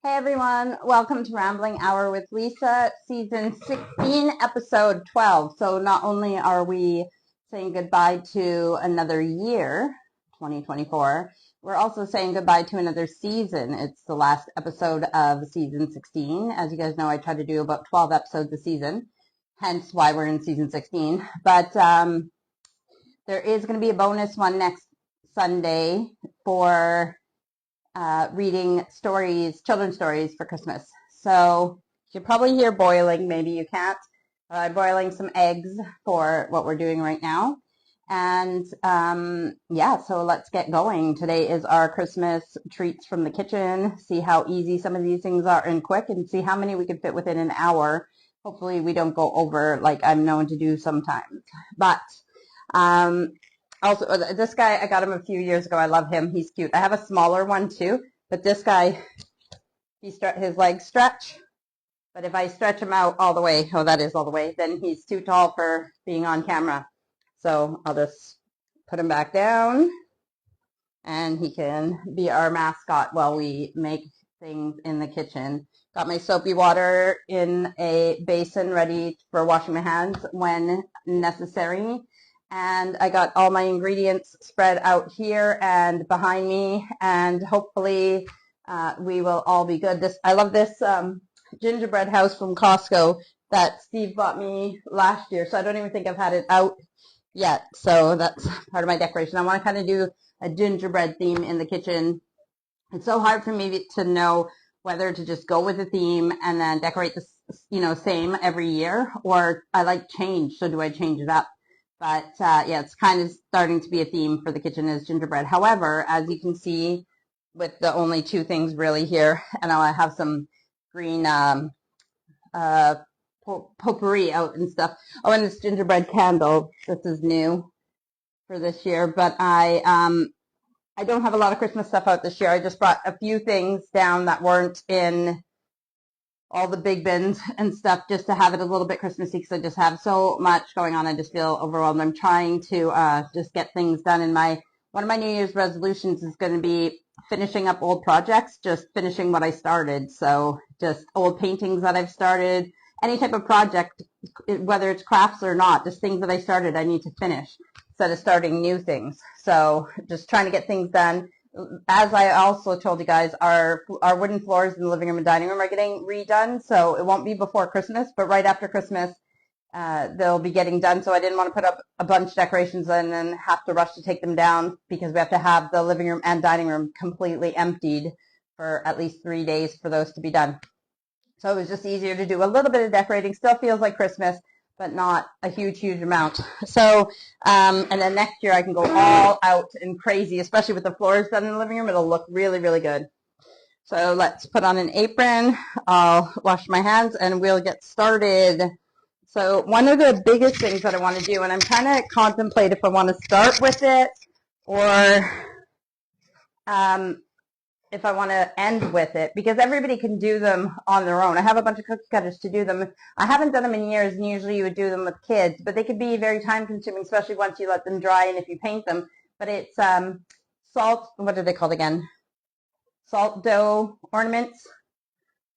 Hey everyone, welcome to Rambling Hour with Lisa, season 16, episode 12. So not only are we saying goodbye to another year, 2024, we're also saying goodbye to another season. It's the last episode of season 16. As you guys know, I try to do about 12 episodes a season, hence why we're in season 16. But there is going to be a bonus one next Sunday for reading stories, children's stories for Christmas. So you should probably hear boiling. Maybe you can't. I'm boiling some eggs for what we're doing right now. And yeah, so let's get going. Today is our Christmas treats from the kitchen. See how easy some of these things are and quick, and see how many we can fit within an hour. Hopefully we don't go over like I'm known to do sometimes. But also, this guy, I got him a few years ago. I love him. He's cute. I have a smaller one too, but this guy, his legs stretch. But if I stretch him out all the way, oh, that is all the way, then he's too tall for being on camera. So I'll just put him back down, and he can be our mascot while we make things in the kitchen. Got my soapy water in a basin ready for washing my hands when necessary. And I got all my ingredients spread out here and behind me, and hopefully we will all be good. I love this gingerbread house from Costco that Steve bought me last year, so I don't even think I've had it out yet. So that's part of my decoration. I want to kind of do a gingerbread theme in the kitchen. It's so hard for me to know whether to just go with the theme and then decorate the same every year, or I like change. So do I change it up? But yeah, it's kind of starting to be a theme for the kitchen is gingerbread. However, as you can see, with the only two things really here, and I have some green potpourri out and stuff. Oh, and this gingerbread candle. This is new for this year, but I don't have a lot of Christmas stuff out this year. I just brought a few things down that weren't in all the big bins and stuff, just to have it a little bit Christmassy, because I just have so much going on. I just feel overwhelmed. I'm trying to just get things done. And one of my New Year's resolutions is going to be finishing up old projects, just finishing what I started. So just old paintings that I've started, any type of project, whether it's crafts or not, just things that I started, I need to finish instead of starting new things. So just trying to get things done. As I also told you guys, our wooden floors in the living room and dining room are getting redone, so it won't be before Christmas, but right after Christmas, they'll be getting done. So I didn't want to put up a bunch of decorations and then have to rush to take them down, because we have to have the living room and dining room completely emptied for at least 3 days for those to be done. So it was just easier to do a little bit of decorating. Still feels like Christmas, but not a huge amount. So, and then next year I can go all out and crazy, especially with the floors done in the living room. It'll look really, really good. So let's put on an apron. I'll wash my hands and we'll get started. So one of the biggest things that I want to do, and I'm trying to contemplate if I want to start with it or if I want to end with it, because everybody can do them on their own. I have a bunch of cookie cutters to do them. I haven't done them in years, and usually you would do them with kids, but they could be very time consuming, especially once you let them dry and if you paint them. But it's salt, what are they called again? Salt dough ornaments.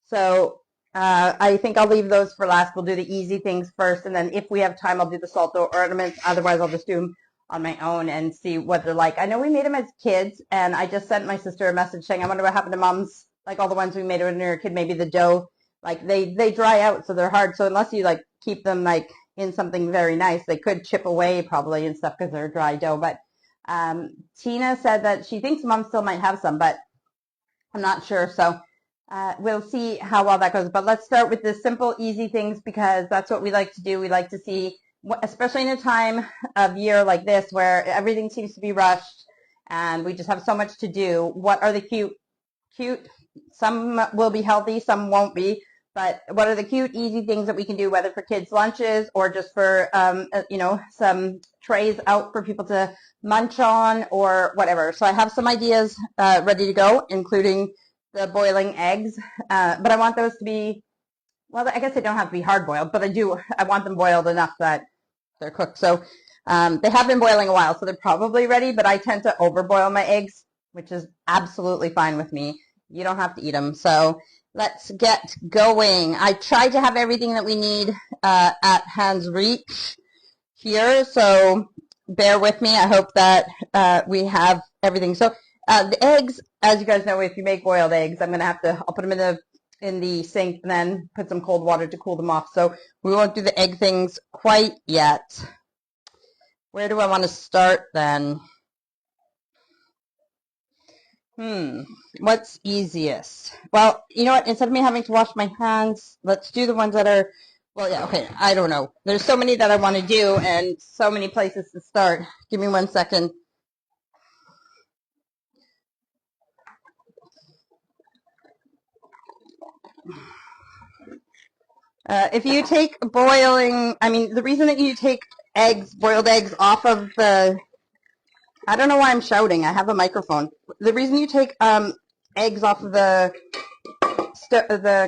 So I think I'll leave those for last. We'll do the easy things first, and then if we have time, I'll do the salt dough ornaments. Otherwise, I'll just do them on my own and see what they're like. I know we made them as kids, and I just sent my sister a message saying, I wonder what happened to Mom's, like all the ones we made when we were a kid, maybe the dough, like they dry out, so they're hard. So unless you like keep them like in something very nice, they could chip away probably and stuff because they're dry dough. But Tina said that she thinks Mom still might have some, but I'm not sure. So we'll see how well that goes. But let's start with the simple, easy things, because that's what we like to do. We like to see, especially in a time of year like this where everything seems to be rushed and we just have so much to do. What are the cute, some will be healthy, some won't be, but what are the cute, easy things that we can do, whether for kids' lunches or just for, some trays out for people to munch on or whatever. So I have some ideas ready to go, including the boiling eggs, but I want those to be, well, I guess they don't have to be hard boiled, but I want them boiled enough that they're cooked. So they have been boiling a while, so they're probably ready, but I tend to overboil my eggs, which is absolutely fine with me. You don't have to eat them. So let's get going. I tried to have everything that we need at hand's reach here, so bear with me. I hope that we have everything. So the eggs, as you guys know, if you make boiled eggs, I'll put them in the sink and then put some cold water to cool them off. So we won't do the egg things quite yet. Where do I want to start then? What's easiest? Well, you know what? Instead of me having to wash my hands, let's do the ones that are, well, yeah, okay, I don't know. There's so many that I want to do and so many places to start. Give me 1 second. If you take the reason that you take boiled eggs off of I don't know why I'm shouting. I have a microphone. The reason you take eggs off of the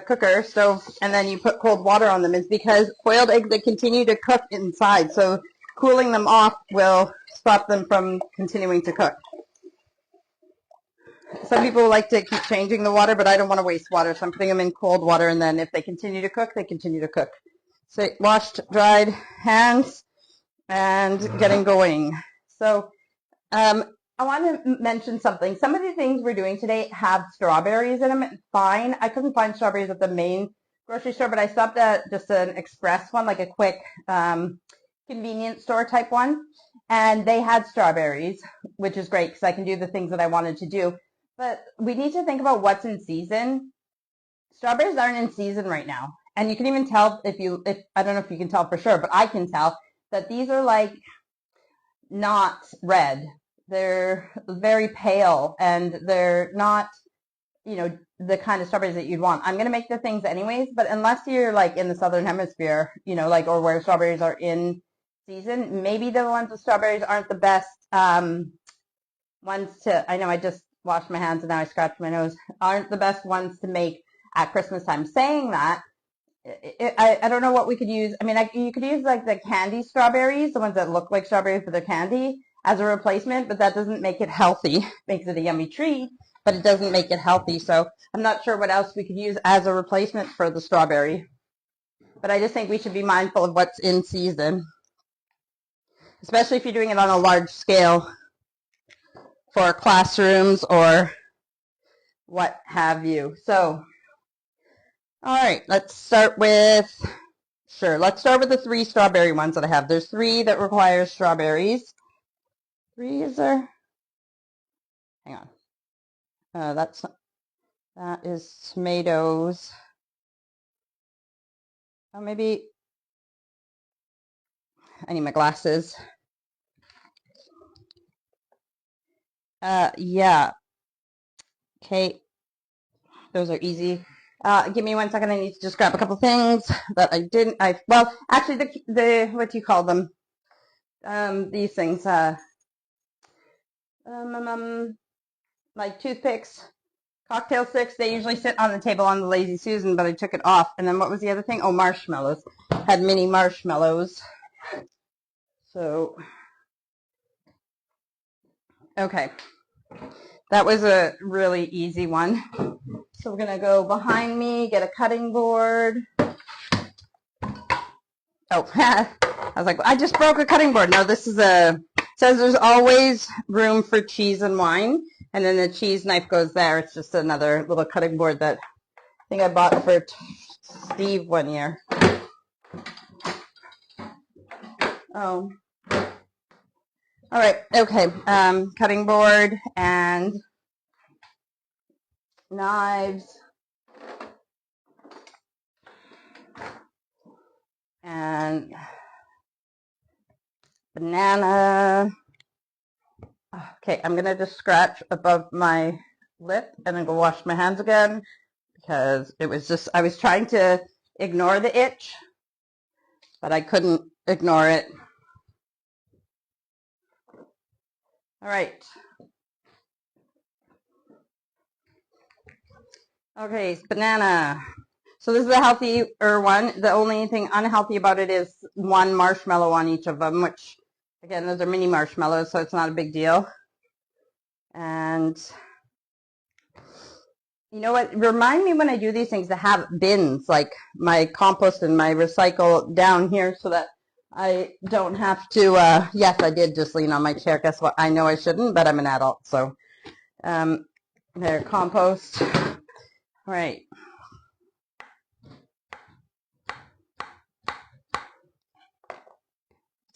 cooker stove and then you put cold water on them is because boiled eggs, they continue to cook inside. So cooling them off will stop them from continuing to cook. Some people like to keep changing the water, but I don't want to waste water, so I'm putting them in cold water, and then if they continue to cook, they continue to cook. So washed, dried hands, and getting going. So I want to mention something. Some of the things we're doing today have strawberries in them. It's fine. I couldn't find strawberries at the main grocery store, but I stopped at just an express one, like a quick convenience store type one, and they had strawberries, which is great because I can do the things that I wanted to do. But we need to think about what's in season. Strawberries aren't in season right now. And you can even tell if I don't know if you can tell for sure, but I can tell that these are like not red. They're very pale and they're not, the kind of strawberries that you'd want. I'm going to make the things anyways, but unless you're like in the southern hemisphere, or where strawberries are in season, maybe the ones with strawberries aren't the best ones I know I just washed my hands and now I scratched my nose, aren't the best ones to make at Christmas time. Saying that, I don't know what we could use. You could use like the candy strawberries, the ones that look like strawberries but they're candy, as a replacement, but that doesn't make it healthy. Makes it a yummy treat, but it doesn't make it healthy. So I'm not sure what else we could use as a replacement for the strawberry. But I just think we should be mindful of what's in season, especially if you're doing it on a large scale for classrooms or what have you. So, all right, let's start with the 3 strawberry ones that I have. There's 3 that require strawberries. 3, is there? Hang on. That is tomatoes. Oh, maybe I need my glasses. Yeah. Okay. Those are easy. Give me 1 second. I need to just grab a couple things that I didn't. Well, actually, the what do you call them? These things. Like toothpicks, cocktail sticks. They usually sit on the table on the Lazy Susan, but I took it off. And then what was the other thing? Oh, marshmallows. Had mini marshmallows. So, okay. That was a really easy one. So we're going to go behind me, get a cutting board. Oh, I was like, I just broke a cutting board. No, this is says there's always room for cheese and wine. And then the cheese knife goes there. It's just another little cutting board that I think I bought for Steve one year. Oh. All right, okay. Cutting board and knives. And banana. Okay, I'm going to just scratch above my lip and then go wash my hands again because I was trying to ignore the itch, but I couldn't ignore it. All right. Okay, banana. So this is a healthier one. The only thing unhealthy about it is 1 marshmallow on each of them, which, again, those are mini marshmallows, so it's not a big deal. And You know what? Remind me when I do these things to have bins, like my compost and my recycle down here so that I don't have to, yes, I did just lean on my chair. Guess what? I know I shouldn't, but I'm an adult. So, there, compost. All right.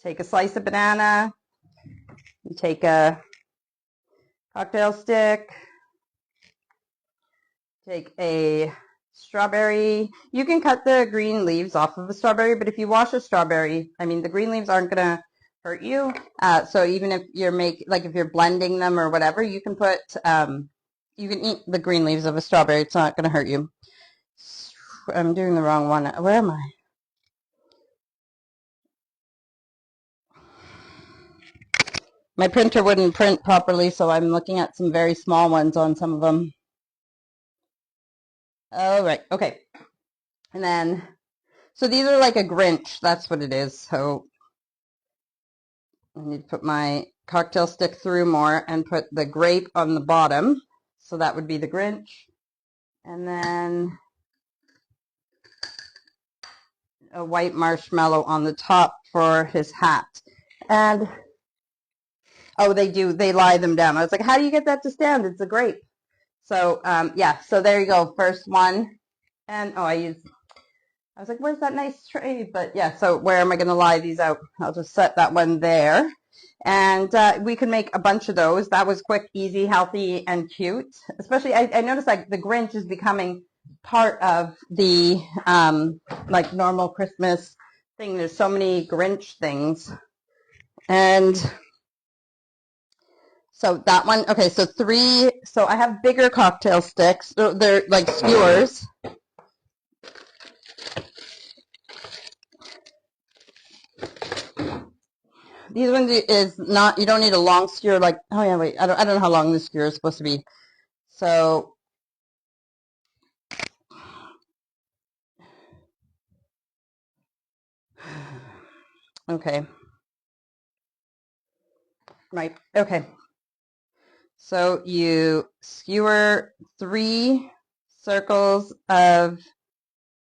Take a slice of banana. You take a cocktail stick. Take a strawberry. You can cut the green leaves off of a strawberry, but if you wash a strawberry, I mean, the green leaves aren't going to hurt you. So even if you're if you're blending them or whatever, you can put, you can eat the green leaves of a strawberry. It's not going to hurt you. I'm doing the wrong one. Where am I? My printer wouldn't print properly, so I'm looking at some very small ones on some of them. Oh, right. Okay. And then, so these are like a Grinch. That's what it is. So I need to put my cocktail stick through more and put the grape on the bottom. So that would be the Grinch. And then a white marshmallow on the top for his hat. And, oh, they lie them down. I was like, how do you get that to stand? It's a grape. So, yeah, so there you go. First one. And, oh, I was like, where's that nice tray? But yeah, so where am I going to lie these out? I'll just set that one there. And we can make a bunch of those. That was quick, easy, healthy, and cute. Especially, I noticed like the Grinch is becoming part of the like normal Christmas thing. There's so many Grinch things. And so that one, okay, so so I have bigger cocktail sticks. They're like skewers. These ones is not, you don't need a long skewer like, oh yeah, wait, I don't know how long this skewer is supposed to be. So, okay. Right, okay. So you skewer 3 circles of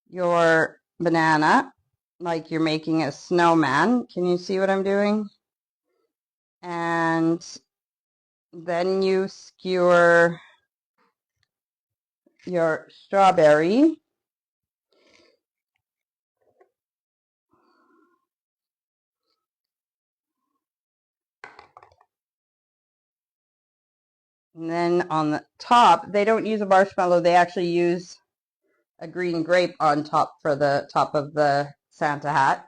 your banana like you're making a snowman. Can you see what I'm doing? And then you skewer your strawberry. And then on the top, they don't use a marshmallow, they actually use a green grape on top for the top of the Santa hat.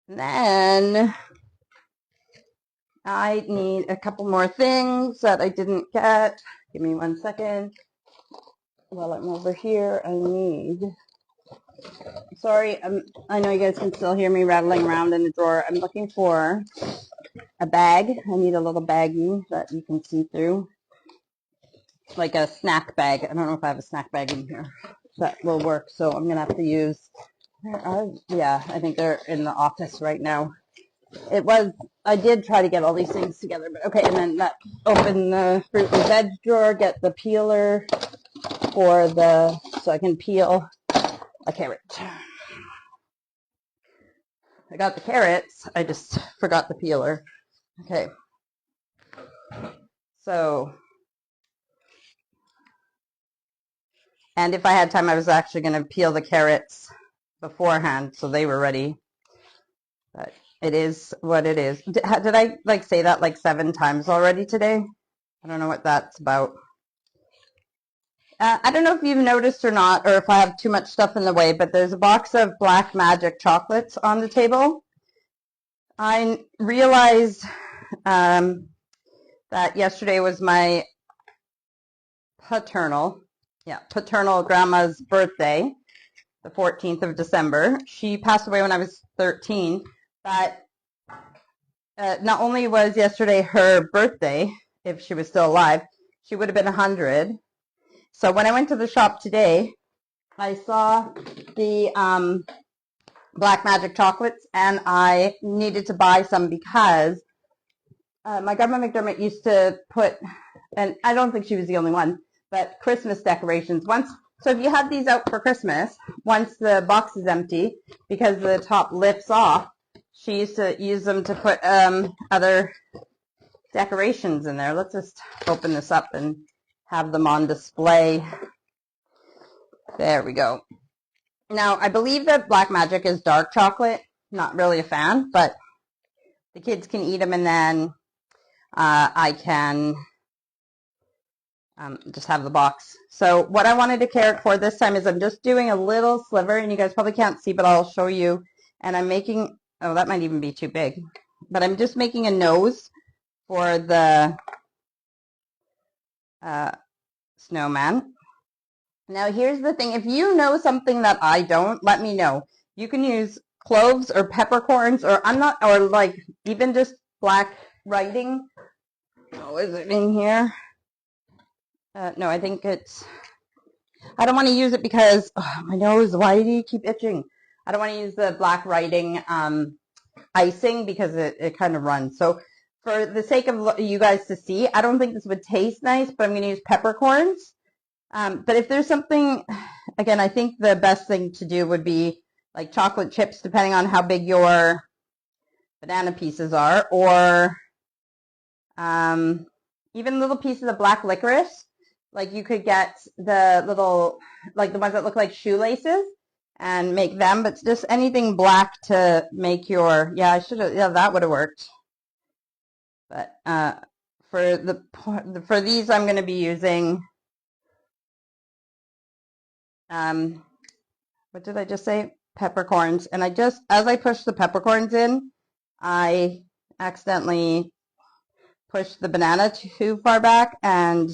And then I need a couple more things that I didn't get. Give me 1 second. While I'm over here, I need, sorry, I know you guys can still hear me rattling around in the drawer. I'm looking for a bag. I need a little baggie that you can see through. Like a snack bag. I don't know if I have a snack bag in here that will work, so I'm going to have to use, yeah, I think they're in the office right now. I did try to get all these things together, but okay, and then open the fruit and veg drawer, get the peeler so I can peel a carrot. I got the carrots, I just forgot the peeler. Okay. So, and if I had time, I was actually going to peel the carrots beforehand so they were ready. But it is what it is. Did I like say that like 7 times already today? I don't know what that's about. I don't know if you've noticed or not, or if I have too much stuff in the way, but there's a box of Black Magic chocolates on the table. I realized that yesterday was my paternal grandma's birthday, the 14th of December. She passed away when I was 13, but not only was yesterday her birthday, if she was still alive, she would have been 100. So when I went to the shop today, I saw the Black Magic chocolates, and I needed to buy some because my grandma McDermott used to put, and I don't think she was the only one, but Christmas decorations. So if you have these out for Christmas, once the box is empty, because the top lifts off, she used to use them to put other decorations in there. Let's just open this up and have them on display. There we go. Now, I believe that Black Magic is dark chocolate. Not really a fan, but the kids can eat them, and then I can just have the box. So what I wanted to carrot for this time is I'm just doing a little sliver, and you guys probably can't see, but I'll show you. And I'm making, oh, that might even be too big, but I'm just making a nose for the snowman. Now here's the thing, if you know something that I don't, let me know. You can use cloves or peppercorns, or or like even just black writing. Oh, is it in here? No, I think it's, I don't want to use it because, oh, my nose, why do you keep itching? I don't want to use the black writing icing because it kind of runs. So for the sake of you guys to see, I don't think this would taste nice, but I'm going to use peppercorns. But if there's something, again, I think the best thing to do would be like chocolate chips, depending on how big your banana pieces are, or even little pieces of black licorice. Like you could get the little, like the ones that look like shoelaces and make them, but just anything black to make your, yeah, I should have, yeah, that would have worked. But for these, I'm going to be using, what did I just say? Peppercorns. And I just, as I push the peppercorns in, I accidentally pushed the banana too far back, and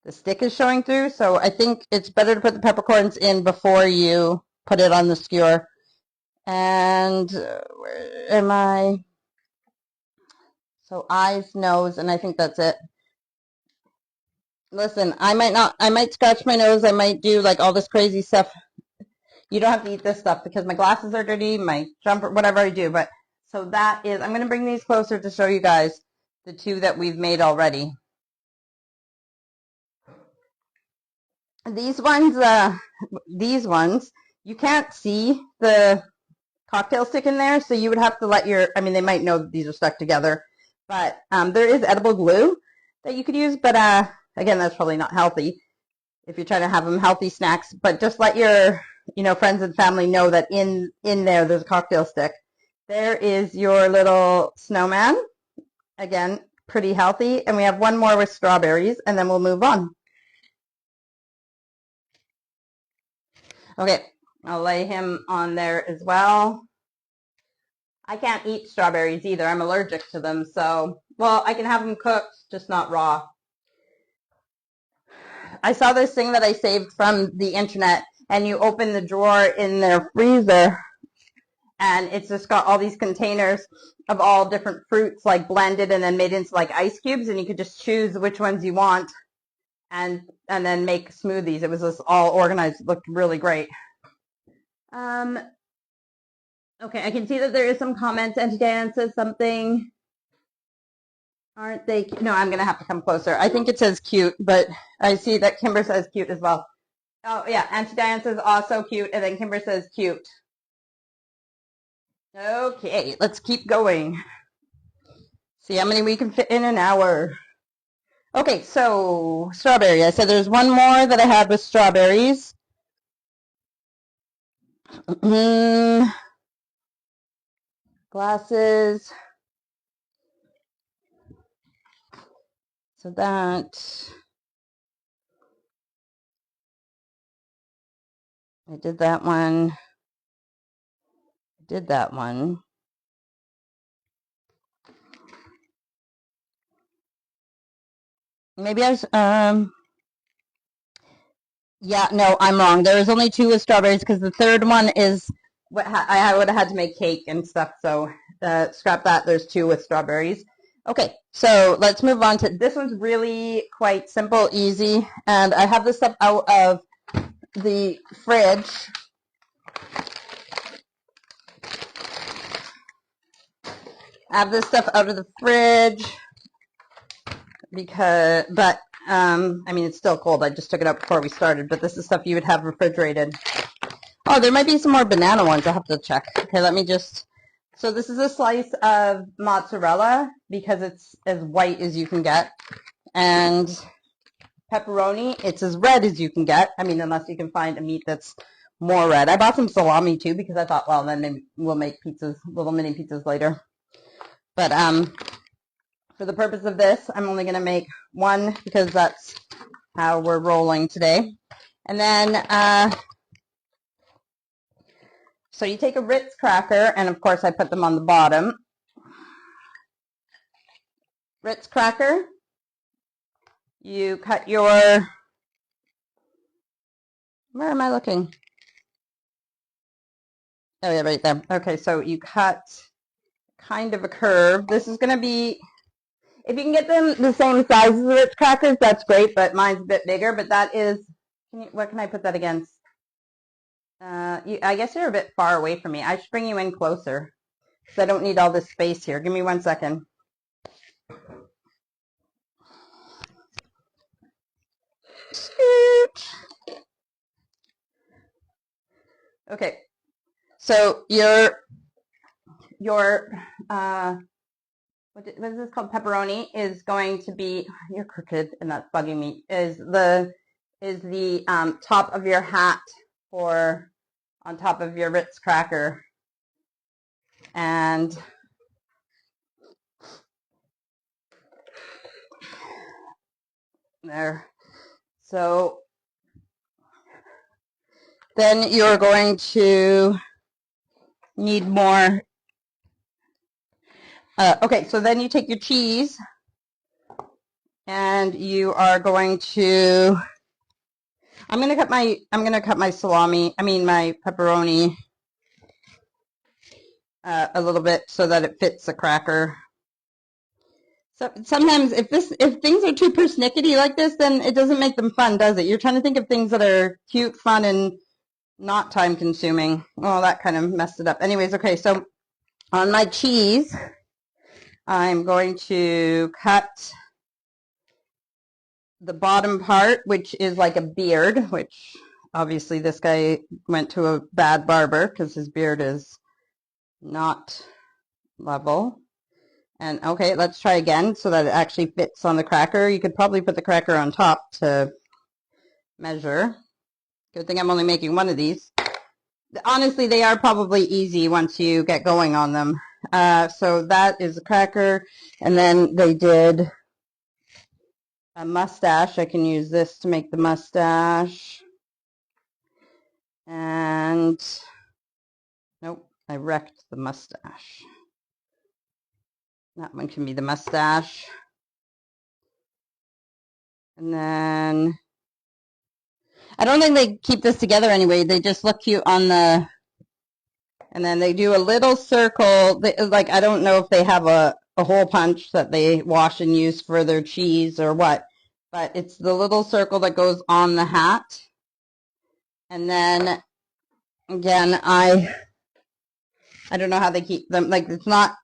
the stick is showing through. So I think it's better to put the peppercorns in before you put it on the skewer. And where am I? So eyes, nose, and I think that's it. Listen, I might scratch my nose. I might do like all this crazy stuff. You don't have to eat this stuff because my glasses are dirty, my jumper, whatever I do. But so that is, I'm going to bring these closer to show you guys the two that we've made already. These ones, you can't see the cocktail stick in there, so you would have to let your, I mean, they might know that these are stuck together, but there is edible glue that you could use, but again, that's probably not healthy if you're trying to have them healthy snacks, but just let your, friends and family know that in there, there's a cocktail stick. There is your little snowman. Again, pretty healthy, and we have one more with strawberries, and then we'll move on. Okay, I'll lay him on there as well. I can't eat strawberries either. I'm allergic to them. So, well, I can have them cooked, just not raw. I saw this thing that I saved from the internet, and you open the drawer in their freezer, and it's just got all these containers of all different fruits, like blended and then made into like ice cubes, and you could just choose which ones you want and then make smoothies. It was just all organized. It looked really great. Okay, I can see that there is some comments. Auntie Diane says something. Aren't they? No, I'm going to have to come closer. I think it says cute, but I see that Kimber says cute as well. Oh, yeah. Auntie Diane says also cute, and then Kimber says cute. Okay, let's keep going. See how many we can fit in an hour. Okay, so strawberry. I said there's one more that I had with strawberries. Glasses. So that, I did that one. I did that one. Maybe I was, yeah, no, I'm wrong. There was only two with strawberries because the third one is what I would have had to make cake and stuff. So scrap that. There's two with strawberries. Okay, so let's move on to this one's really quite simple, easy, and I have this stuff out of the fridge. I have this stuff out of the fridge but I mean, it's still cold. I just took it out before we started, but this is stuff you would have refrigerated. Oh, there might be some more banana ones. I'll have to check. Okay, let me just... So this is a slice of mozzarella because it's as white as you can get. And pepperoni, it's as red as you can get. I mean, unless you can find a meat that's more red. I bought some salami too because I thought, well, then maybe we'll make pizzas, little mini pizzas later. But for the purpose of this, I'm only going to make one because that's how we're rolling today. And then, so you take a Ritz cracker, and of course I put them on the bottom. Ritz cracker, you cut your, where am I looking? Oh yeah, right there. Okay, so you cut kind of a curve. This is going to be, if you can get them the same size as the Ritz crackers, that's great, but mine's a bit bigger, but that is, what can I put that against? I guess you're a bit far away from me. I should bring you in closer because I don't need all this space here. Give me 1 second. Okay, so your what is this called? Pepperoni is going to be, you're crooked and that's bugging me, is the top of your hat for on top of your Ritz cracker. And there. So then you're going to need more. Okay, so then you take your cheese and you are going to, I'm going to cut my salami, my pepperoni a little bit so that it fits the cracker. So sometimes if things are too persnickety like this, then it doesn't make them fun, does it? You're trying to think of things that are cute, fun, and not time consuming. Oh, that kind of messed it up. Anyways, okay, so on my cheese, I'm going to cut the bottom part, which is like a beard, which obviously this guy went to a bad barber because his beard is not level. And okay, let's try again so that it actually fits on the cracker. You could probably put the cracker on top to measure. Good thing I'm only making one of these. Honestly, they are probably easy once you get going on them. So that is a cracker. And then they did a mustache. I can use this to make the mustache. And nope, I wrecked the mustache. That one can be the mustache. And then I don't think they keep this together anyway. They just look cute on the, and then they do a little circle. Like, I don't know if they have a hole punch that they wash and use for their cheese or what, but it's the little circle that goes on the hat. And then, again, I don't know how they keep them. Like, it's not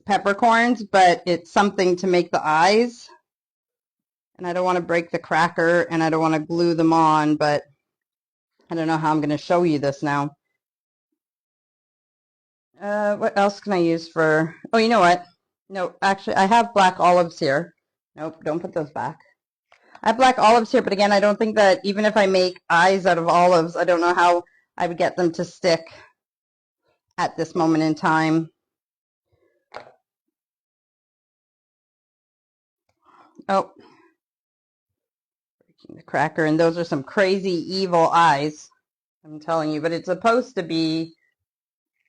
peppercorns, but it's something to make the eyes. And I don't want to break the cracker, and I don't want to glue them on, but I don't know how I'm going to show you this now. What else can I use for... Oh, you know what? No, actually, I have black olives here. Nope, don't put those back. I have black olives here, but again, I don't think that even if I make eyes out of olives, I don't know how I would get them to stick at this moment in time. Oh, breaking the cracker, and those are some crazy evil eyes, I'm telling you, but it's supposed to be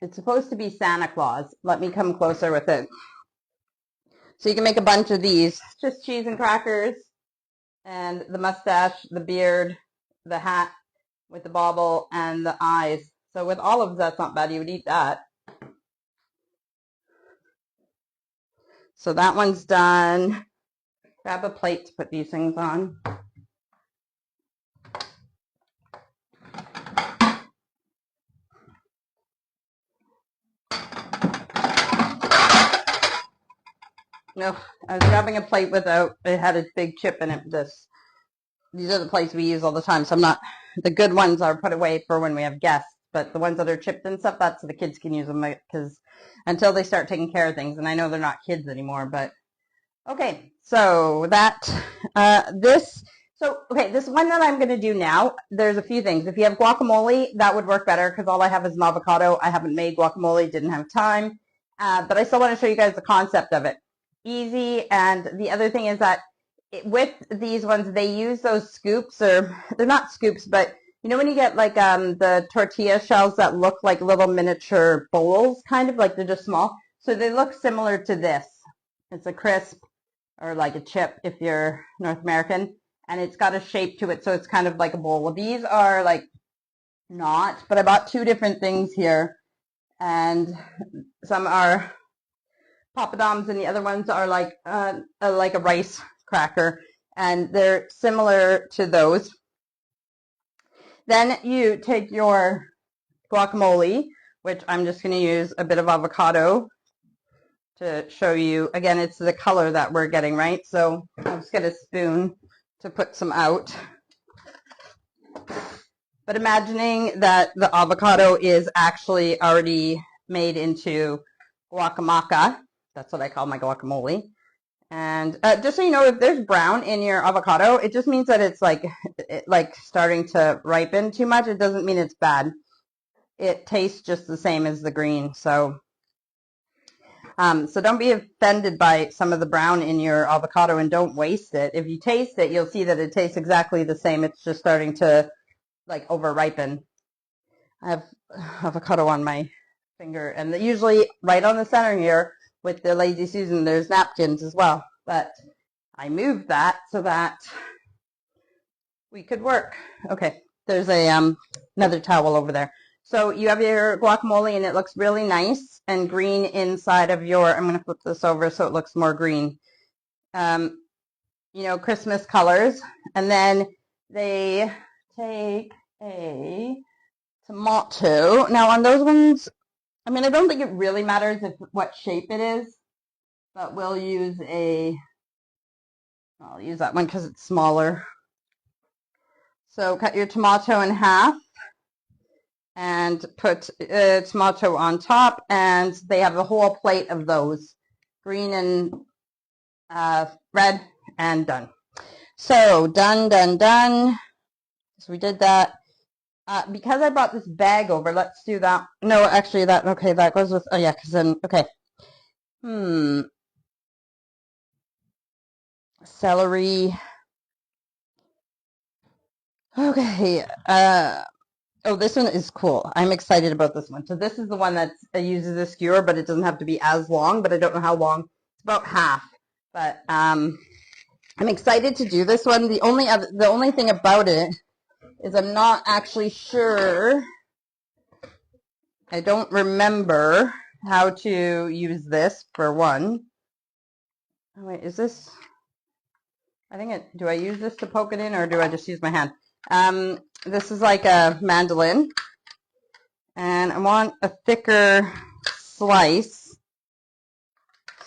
Santa Claus. Let me come closer with it. So you can make a bunch of these, just cheese and crackers, and the mustache, the beard, the hat with the bauble, and the eyes. So with olives, that's not bad. You would eat that. So that one's done. Grab a plate to put these things on. No, I was grabbing a plate without, it had a big chip in it, this these are the plates we use all the time. So I'm not, the good ones are put away for when we have guests, but the ones that are chipped and stuff, that's so the kids can use them, because until they start taking care of things, and I know they're not kids anymore, but okay. So that, this one that I'm going to do now, there's a few things. If you have guacamole, that would work better because all I have is an avocado. I haven't made guacamole, didn't have time, but I still want to show you guys the concept of it. Easy, and the other thing is that with these ones, they use those scoops, or they're not scoops, but you know when you get like the tortilla shells that look like little miniature bowls, kind of like they're just small. So they look similar to this. It's a crisp, or like a chip if you're North American, and it's got a shape to it, so it's kind of like a bowl. Well, these are like not, but I bought two different things here, and some are papadoms, and the other ones are like a rice cracker, and they're similar to those. Then you take your guacamole, which I'm just going to use a bit of avocado to show you. Again, it's the color that we're getting, right? So I'll just get a spoon to put some out. But imagining that the avocado is actually already made into guacamaca. That's what I call my guacamole. And just so you know, if there's brown in your avocado, it just means that it's like starting to ripen too much. It doesn't mean it's bad. It tastes just the same as the green. So don't be offended by some of the brown in your avocado, and don't waste it. If you taste it, you'll see that it tastes exactly the same. It's just starting to like over ripen. I have avocado on my finger, and usually right on the center here with the Lazy Susan, there's napkins as well, but I moved that so that we could work. Okay, there's a another towel over there. So you have your guacamole, and it looks really nice and green inside of your, I'm going to flip this over so it looks more green, Christmas colors. And then they take a tomato. Now on those ones, I mean, I don't think it really matters what shape it is, but I'll use that one because it's smaller. So cut your tomato in half and put tomato on top, and they have a whole plate of those, green and red, and done. So done. So we did that. Because I brought this bag over, let's do that. No, actually that goes with, oh yeah, because then, okay. Celery. Okay, oh, this one is cool. I'm excited about this one. So this is the one that uses a skewer, but it doesn't have to be as long, but I don't know how long. It's about half, but I'm excited to do this one. The only thing about it is I'm not actually sure. I don't remember how to use this, for one. Oh, wait, is this? I think do I use this to poke it in, or do I just use my hand? This is like a mandolin, and I want a thicker slice,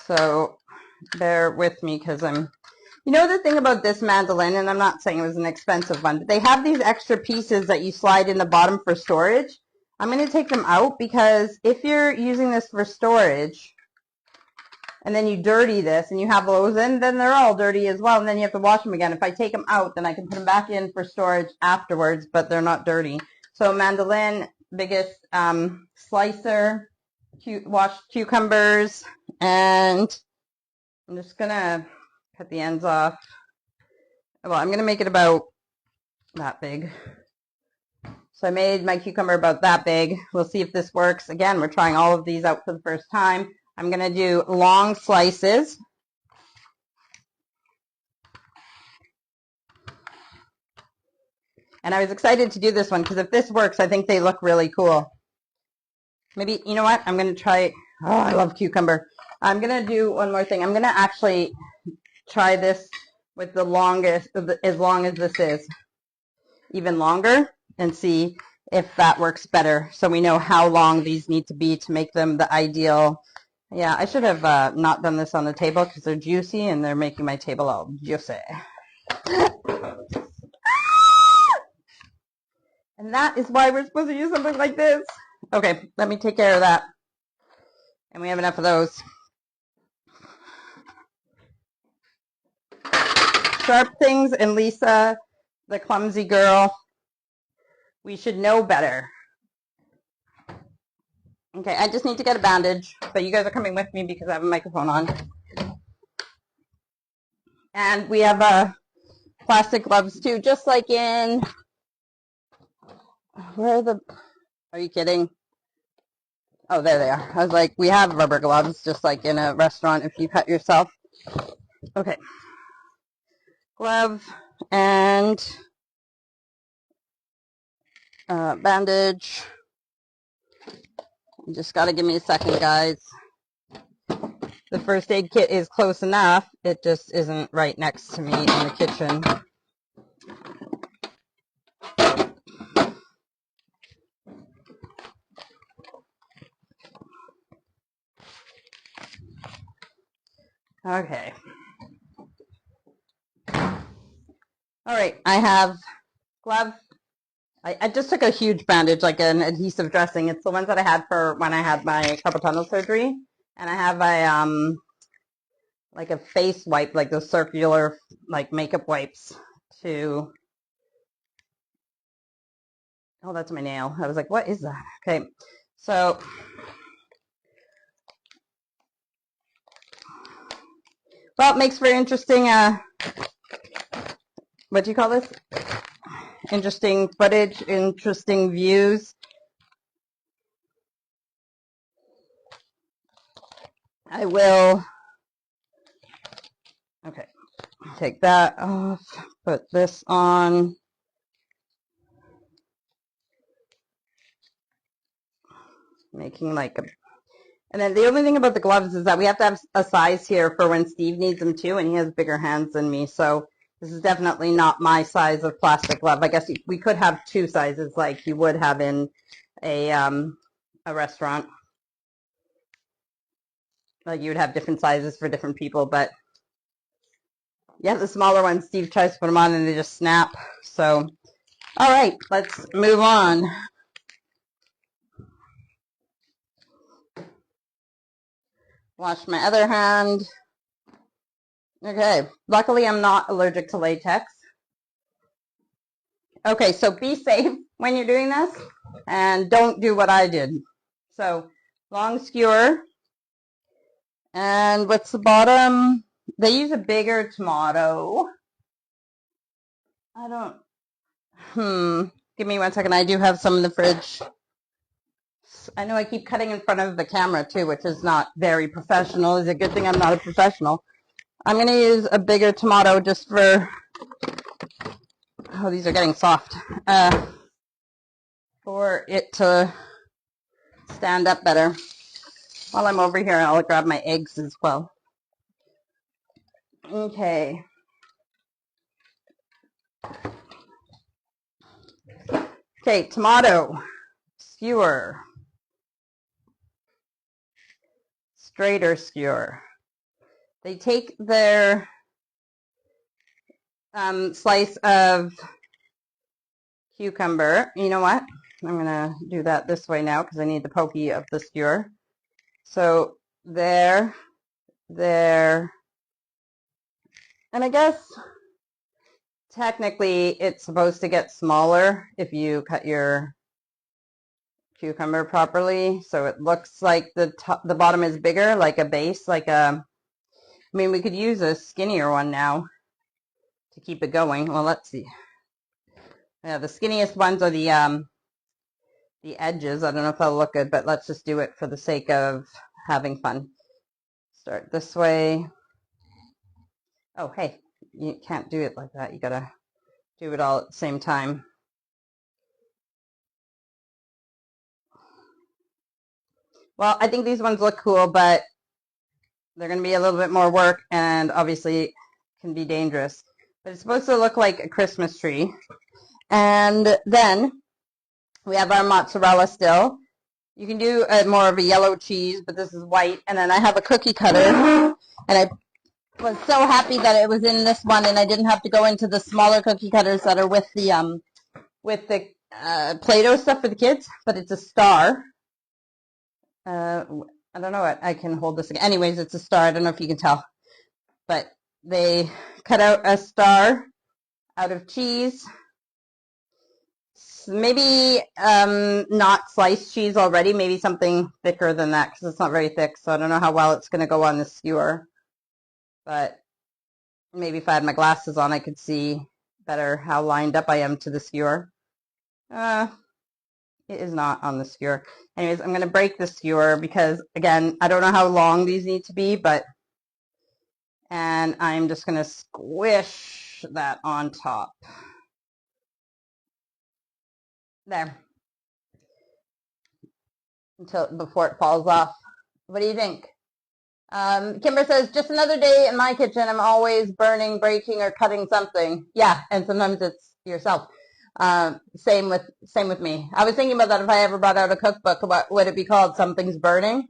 so bear with me because the thing about this mandolin, and I'm not saying it was an expensive one, but they have these extra pieces that you slide in the bottom for storage. I'm going to take them out because if you're using this for storage and then you dirty this and you have those in, then they're all dirty as well, and then you have to wash them again. If I take them out, then I can put them back in for storage afterwards, but they're not dirty. So mandolin, biggest slicer, washed cucumbers, and I'm just going to cut the ends off. Well, I'm going to make it about that big. So I made my cucumber about that big. We'll see if this works. Again, we're trying all of these out for the first time. I'm going to do long slices. And I was excited to do this one because if this works, I think they look really cool. Maybe, you know what? I'm going to try, oh, I love cucumber. I'm going to do one more thing. I'm going to actually try this with the longest, as long as this is, even longer, and see if that works better, so we know how long these need to be to make them the ideal. Yeah, I should have not done this on the table because they're juicy and they're making my table all juicy. And that is why we're supposed to use something like this. Okay, let me take care of that. And we have enough of those. Sharp things, and Lisa, the clumsy girl, we should know better. Okay, I just need to get a bandage, but you guys are coming with me because I have a microphone on. And we have plastic gloves too, just like in, are you kidding? Oh, there they are. I was like, we have rubber gloves, just like in a restaurant if you cut yourself. Okay. Glove and bandage. You just got to give me a second, guys. The first aid kit is close enough. It just isn't right next to me in the kitchen. Okay. All right, I have glove. I just took a huge bandage, like an adhesive dressing. It's the ones that I had for when I had my carpal tunnel surgery. And I have a like a face wipe, like those circular like makeup wipes to, oh, that's my nail. I was like, what is that? Okay, so well, it makes for interesting what do you call this? Interesting footage, interesting views. I will, okay, take that off, put this on. Making like a, and then the only thing about the gloves is that we have to have a size here for when Steve needs them too, and he has bigger hands than me, so this is definitely not my size of plastic glove. I guess we could have two sizes like you would have in a restaurant. Like you would have different sizes for different people, but yeah, the smaller ones, Steve tries to put them on and they just snap. So, all right, let's move on. Wash my other hand. Okay, luckily I'm not allergic to latex. Okay, so be safe when you're doing this and don't do what I did. So, long skewer. And what's the bottom? They use a bigger tomato. I don't, give me 1 second. I do have some in the fridge. I know I keep cutting in front of the camera too, which is not very professional. It's a good thing I'm not a professional. I'm going to use a bigger tomato just for, oh, these are getting soft, for it to stand up better. While I'm over here, I'll grab my eggs as well. Okay. Okay, tomato, skewer, straighter skewer. They take their slice of cucumber. You know what? I'm going to do that this way now because I need the pokey of the skewer. So there, and I guess technically it's supposed to get smaller if you cut your cucumber properly, so it looks like the bottom is bigger, like a base, like a, I mean, we could use a skinnier one now to keep it going. Well, let's see. Yeah, the skinniest ones are the edges. I don't know if that'll look good, but let's just do it for the sake of having fun. Start this way. Oh, hey, you can't do it like that. You gotta do it all at the same time. Well, I think these ones look cool, but they're going to be a little bit more work and obviously can be dangerous. But it's supposed to look like a Christmas tree. And then we have our mozzarella still. You can do more of a yellow cheese, but this is white. And then I have a cookie cutter. And I was so happy that it was in this one and I didn't have to go into the smaller cookie cutters that are with the Play-Doh stuff for the kids, but it's a star. I don't know what, I can hold this again. Anyways, it's a star. I don't know if you can tell, but they cut out a star out of cheese. Maybe not sliced cheese already, maybe something thicker than that because it's not very thick. So I don't know how well it's going to go on the skewer. But maybe if I had my glasses on, I could see better how lined up I am to the skewer. It is not on the skewer. Anyways, I'm going to break the skewer because, again, I don't know how long these need to be, and I'm just going to squish that on top. There. Before it falls off. What do you think? Kimber says, just another day in my kitchen. I'm always burning, breaking, or cutting something. Yeah, and sometimes it's yourself. Same with me. I was thinking about that if I ever brought out a cookbook, what would it be called? Something's burning.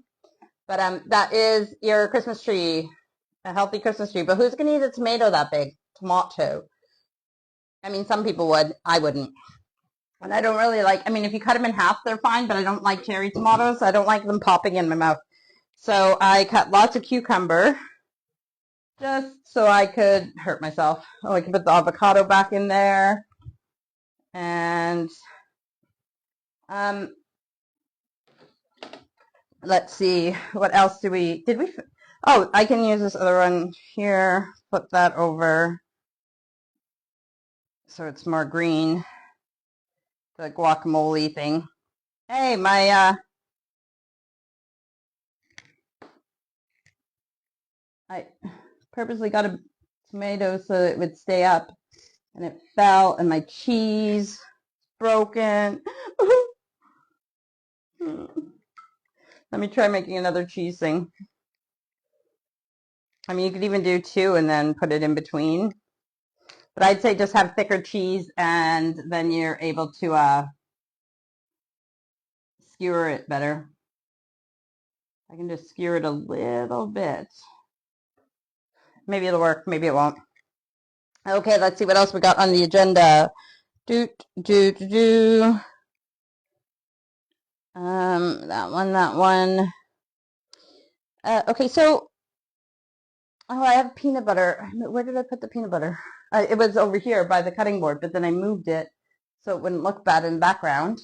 But that is your Christmas tree, a healthy Christmas tree. But who's going to eat a tomato that big? Tomato. I mean, some people would. I wouldn't. And I don't really like, I mean, if you cut them in half, they're fine, but I don't like cherry tomatoes. I don't like them popping in my mouth. So I cut lots of cucumber just so I could hurt myself. Oh, I can put the avocado back in there. And let's see, what else oh, I can use this other one here, flip that over so it's more green, the guacamole thing. Hey, I purposely got a tomato so it would stay up, and it fell, and my cheese broken. Let me try making another cheese thing. I mean, you could even do two and then put it in between. But I'd say just have thicker cheese, and then you're able to skewer it better. I can just skewer it a little bit. Maybe it'll work, maybe it won't. Okay, let's see what else we got on the agenda. That one. Okay, so, oh, I have peanut butter. Where did I put the peanut butter? It was over here by the cutting board, but then I moved it so it wouldn't look bad in the background.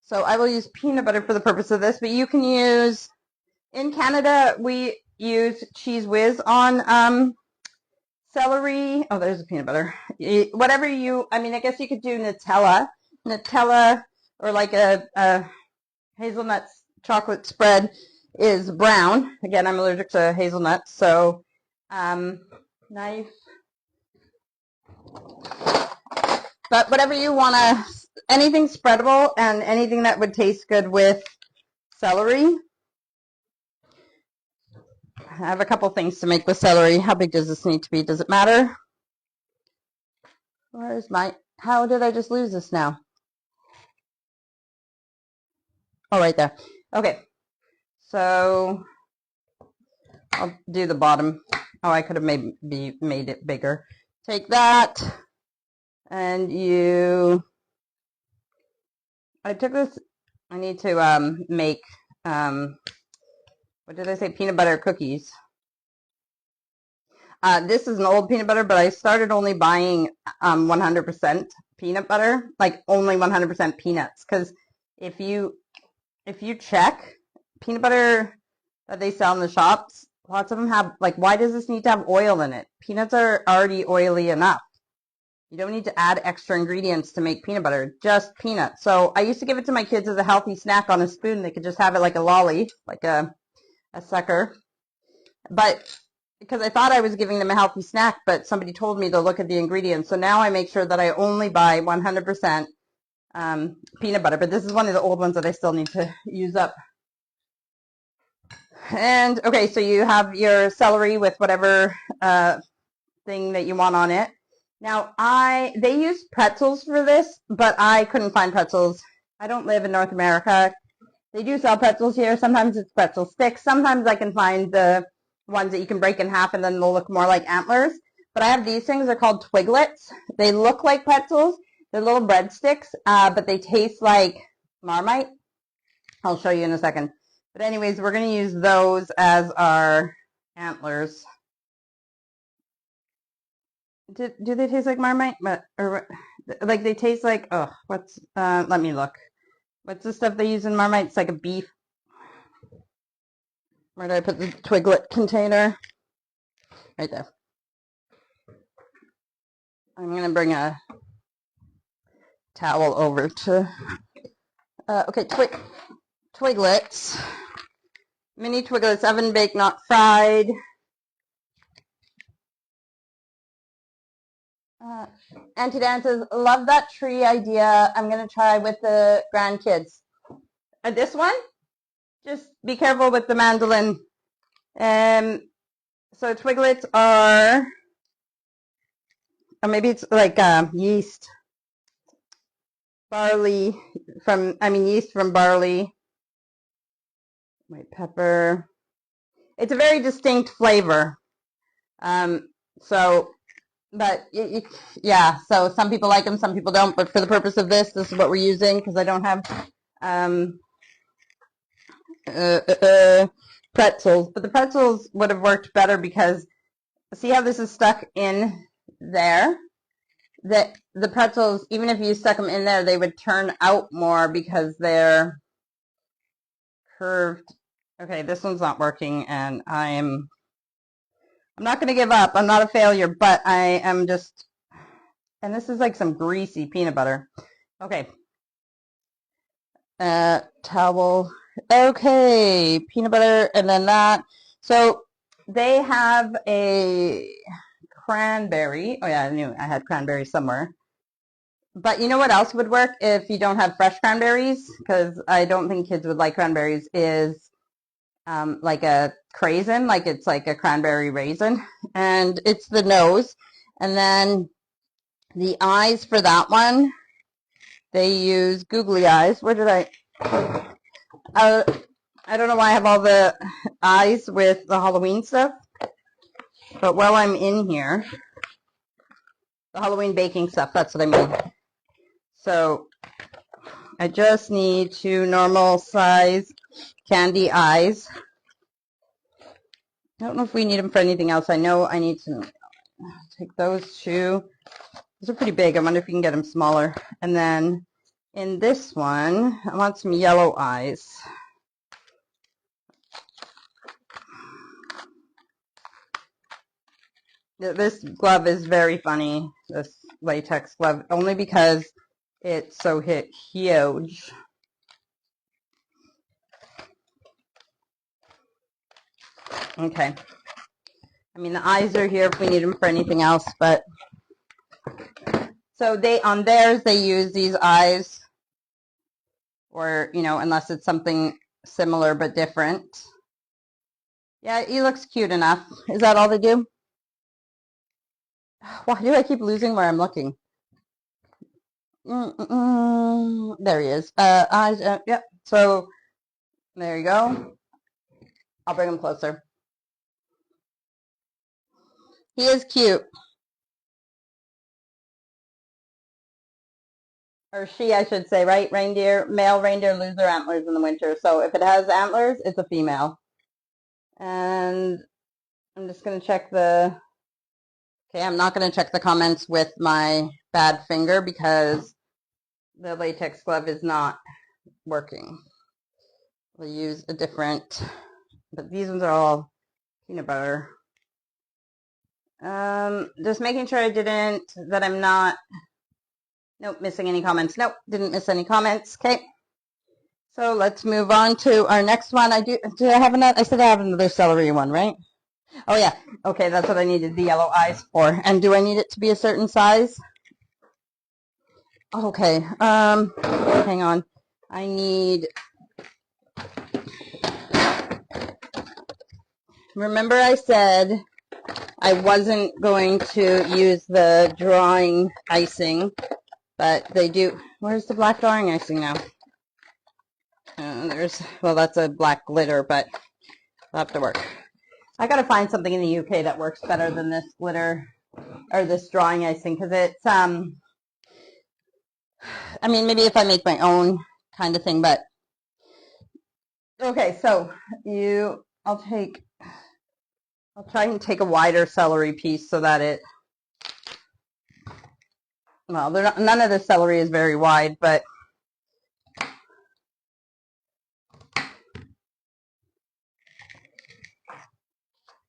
So I will use peanut butter for the purpose of this, but you can use, in Canada, we use Cheese Whiz on celery. Oh, there's the peanut butter. Whatever I mean, I guess you could do Nutella, or like a hazelnut chocolate spread is brown. Again, I'm allergic to hazelnuts, so knife. But whatever you want to, anything spreadable and anything that would taste good with celery. I have a couple things to make with celery. How big does this need to be? Does it matter? Where's how did I just lose this now? Oh, right there. Okay. So I'll do the bottom. Oh, I could have maybe made it bigger. Take that, and I took this, I need to make, what did I say, peanut butter cookies. This is an old peanut butter, but I started only buying 100% peanut butter, like only 100% peanuts, because if you check peanut butter that they sell in the shops, lots of them have, like, why does this need to have oil in it? Peanuts are already oily enough. You don't need to add extra ingredients to make peanut butter, just peanuts. So I used to give it to my kids as a healthy snack on a spoon. They could just have it like a lolly, like a sucker. But because I thought I was giving them a healthy snack, but somebody told me to look at the ingredients. So now I make sure that I only buy 100% peanut butter. But this is one of the old ones that I still need to use up. And okay, so you have your celery with whatever thing that you want on it. Now, they use pretzels for this, but I couldn't find pretzels. I don't live in North America. They do sell pretzels here. Sometimes it's pretzel sticks. Sometimes I can find the ones that you can break in half and then they'll look more like antlers. But I have these things. They're called Twiglets. They look like pretzels. They're little breadsticks, but they taste like Marmite. I'll show you in a second. But anyways, we're going to use those as our antlers. Do they taste like Marmite? Or like they taste like, oh, what's, let me look. What's the stuff they use in Marmite? It's like a beef. Where did I put the Twiglet container? Right there. I'm going to bring a towel over to, okay, Twiglets. Mini Twiglets, oven baked, not fried. Auntie Dan says, love that tree idea. I'm going to try with the grandkids. This one? Just be careful with the mandolin. So Twiglets are, or maybe it's like yeast. Barley from, yeast from barley. White pepper. It's a very distinct flavor. But yeah, so some people like them, some people don't. But for the purpose of this is what we're using because I don't have pretzels. But the pretzels would have worked better because see how this is stuck in there? The pretzels, even if you stuck them in there, they would turn out more because they're curved. Okay, this one's not working, and I'm not going to give up. I'm not a failure, but I am just, and this is like some greasy peanut butter. Okay. Towel. Okay, peanut butter, and then that. So they have a cranberry. Oh yeah, I knew I had cranberry somewhere. But you know what else would work if you don't have fresh cranberries? Because I don't think kids would like cranberries, is like a craisin, like it's like a cranberry raisin. And it's the nose. And then the eyes for that one, they use googly eyes. Where did I don't know why I have all the eyes with the Halloween stuff. But while I'm in here, the Halloween baking stuff, that's what I mean. So I just need 2 normal size candy eyes. I don't know if we need them for anything else. I know I need to take those 2. Those are pretty big. I wonder if you can get them smaller. And then in this one, I want some yellow eyes. This glove is very funny, this latex glove, only because it's so huge. Okay. I mean, the eyes are here if we need them for anything else, but so on theirs, they use these eyes, or, unless it's something similar but different. Yeah, he looks cute enough. Is that all they do? Why do I keep losing where I'm looking? There he is. Eyes, yep. So, there you go. I'll bring him closer. He is cute. Or she, I should say, right? Reindeer, male reindeer lose their antlers in the winter. So if it has antlers, it's a female. And I'm just going to check okay, I'm not going to check the comments with my bad finger because the latex glove is not working. We'll use a different, but these ones are all peanut butter. Just making sure that I'm not, nope, missing any comments. Nope, didn't miss any comments. Okay. So let's move on to our next one. Do I have another? I said I have another celery one, right? Oh yeah. Okay, that's what I needed the yellow eyes for. And do I need it to be a certain size? Okay. Hang on. I need. Remember I said I wasn't going to use the drawing icing, but they do. Where's the black drawing icing now? Well, that's a black glitter, but it'll have to work. I gotta find something in the UK that works better than this glitter or this drawing icing because it's I mean, maybe if I make my own kind of thing, but okay, so I'll try and take a wider celery piece so that well, none of the celery is very wide, but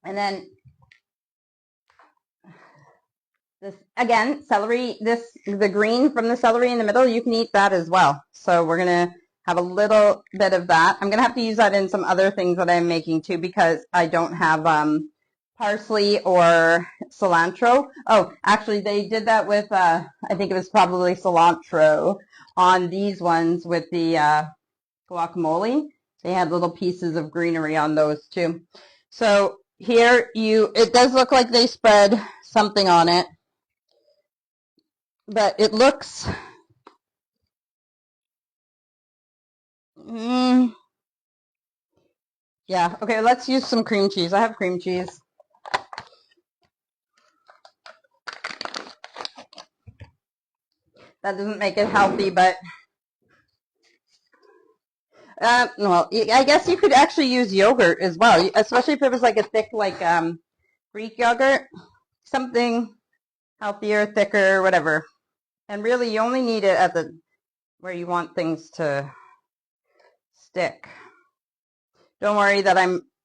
and then this again, celery, the green from the celery in the middle, you can eat that as well. So we're gonna have a little bit of that. I'm gonna have to use that in some other things that I'm making too because I don't have parsley or cilantro. Oh, actually they did that with I think it was probably cilantro on these ones with the guacamole. They had little pieces of greenery on those too. So here it does look like they spread something on it, but it looks, yeah, okay, let's use some cream cheese. I have cream cheese. That doesn't make it healthy, but well, I guess you could actually use yogurt as well, especially if it was like a thick, like Greek yogurt, something healthier, thicker, whatever. And really, you only need it at where you want things to stick. Don't worry that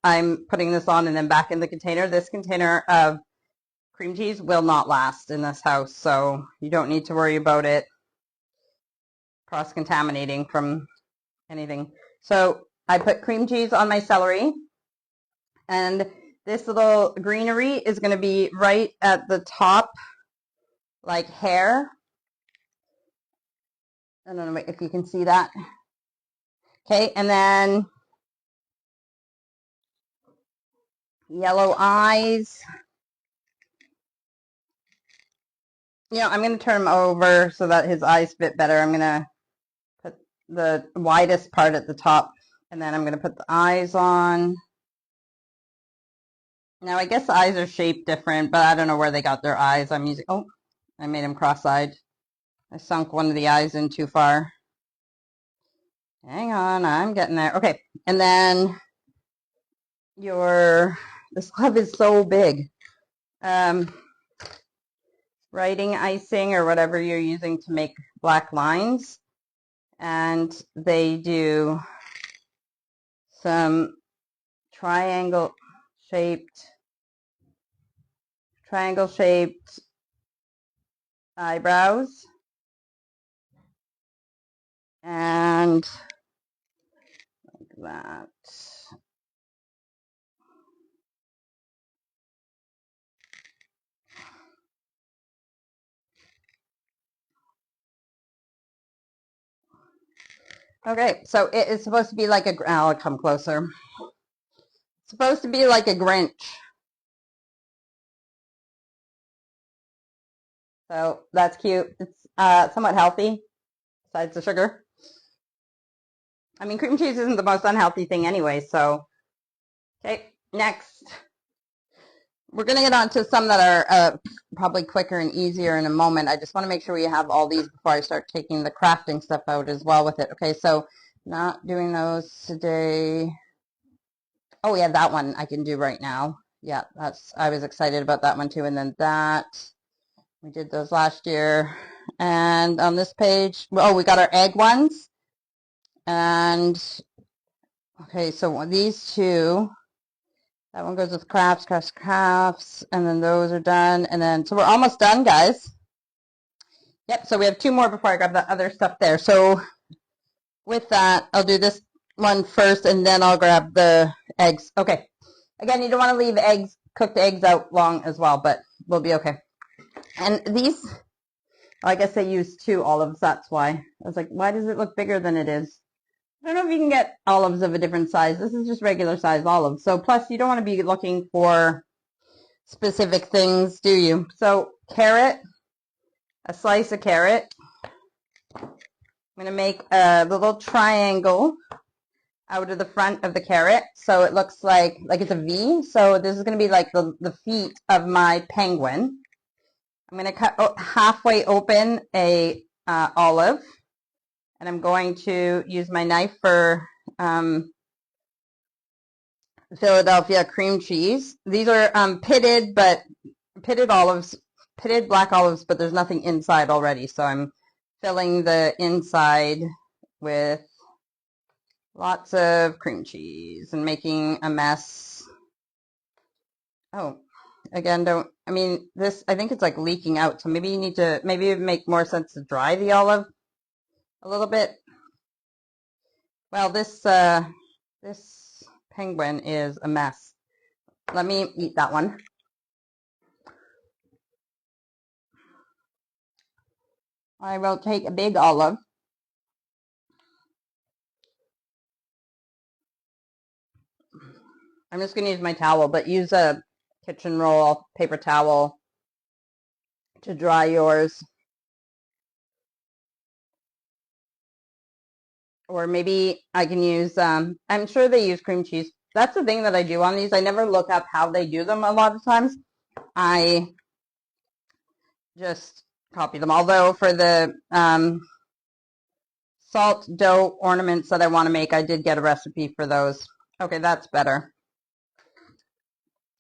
I'm putting this on and then back in the container. This container of cream cheese will not last in this house, so you don't need to worry about it cross-contaminating from anything. So I put cream cheese on my celery, and this little greenery is going to be right at the top, like hair. I don't know if you can see that. Okay, and then yellow eyes. I'm going to turn him over so that his eyes fit better. I'm going to put the widest part at the top, and then I'm going to put the eyes on. Now, I guess the eyes are shaped different, but I don't know where they got their eyes. I'm using, oh, I made them cross-eyed. I sunk one of the eyes in too far. Hang on, I'm getting there. Okay, and then this glove is so big. Writing icing or whatever you're using to make black lines. And they do some triangle shaped eyebrows. And like that. Okay, so it is supposed to be like I'll come closer. It's supposed to be like a Grinch. So that's cute. It's somewhat healthy, besides the sugar. I mean, cream cheese isn't the most unhealthy thing anyway, so. Okay, next. We're going to get on to some that are probably quicker and easier in a moment. I just want to make sure we have all these before I start taking the crafting stuff out as well with it. Okay, so not doing those today. Oh, yeah, that one I can do right now. Yeah, I was excited about that one too. And then that, we did those last year. And on this page, oh, we got our egg ones. And, okay, so these two. That one goes with crafts, and then those are done. And then, so we're almost done, guys. Yep, so we have two more before I grab the other stuff there. So with that, I'll do this one first, and then I'll grab the eggs. Okay. Again, you don't want to leave cooked eggs out long as well, but we'll be okay. And these, I guess they used 2 olives, that's why. I was like, why does it look bigger than it is? I don't know if you can get olives of a different size. This is just regular size olives. So plus you don't want to be looking for specific things, do you? So carrot, a slice of carrot. I'm going to make a little triangle out of the front of the carrot. So it looks like it's a V. So this is going to be like the feet of my penguin. I'm going to cut halfway open a olive, and I'm going to use my knife for Philadelphia cream cheese. These are pitted olives, pitted black olives, but there's nothing inside already. So I'm filling the inside with lots of cream cheese and making a mess. Oh, again, I think it's like leaking out. So maybe it would make more sense to dry the olive a little bit. Well, this penguin is a mess. Let me eat that one. I will take a big olive. I'm just going to use my towel, but use a kitchen roll, paper towel to dry yours. Or maybe I can use, I'm sure they use cream cheese. That's the thing that I do on these. I never look up how they do them a lot of times. I just copy them. Although for the salt dough ornaments that I want to make, I did get a recipe for those. Okay, that's better.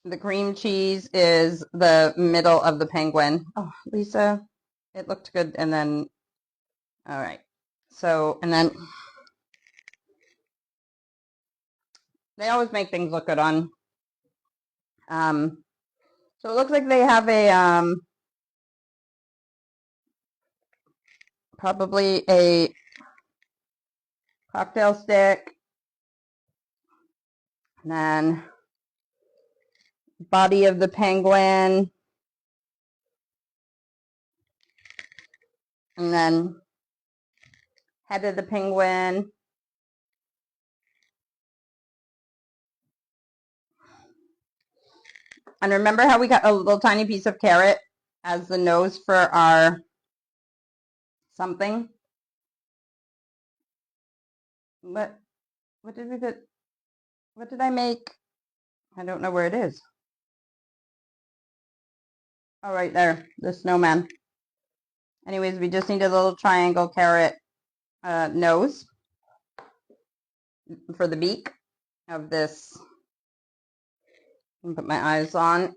The cream cheese is the middle of the penguin. Oh, Lisa, it looked good. And then, all right. So, and then they always make things look good on. So it looks like they have a, probably a cocktail stick. And then body of the penguin. And then head of the penguin. And remember how we got a little tiny piece of carrot as the nose for our something? What did we put? What did I make? I don't know where it is. Oh, right there, the snowman. Anyways, we just need a little triangle carrot nose for the beak of this. And put my eyes on.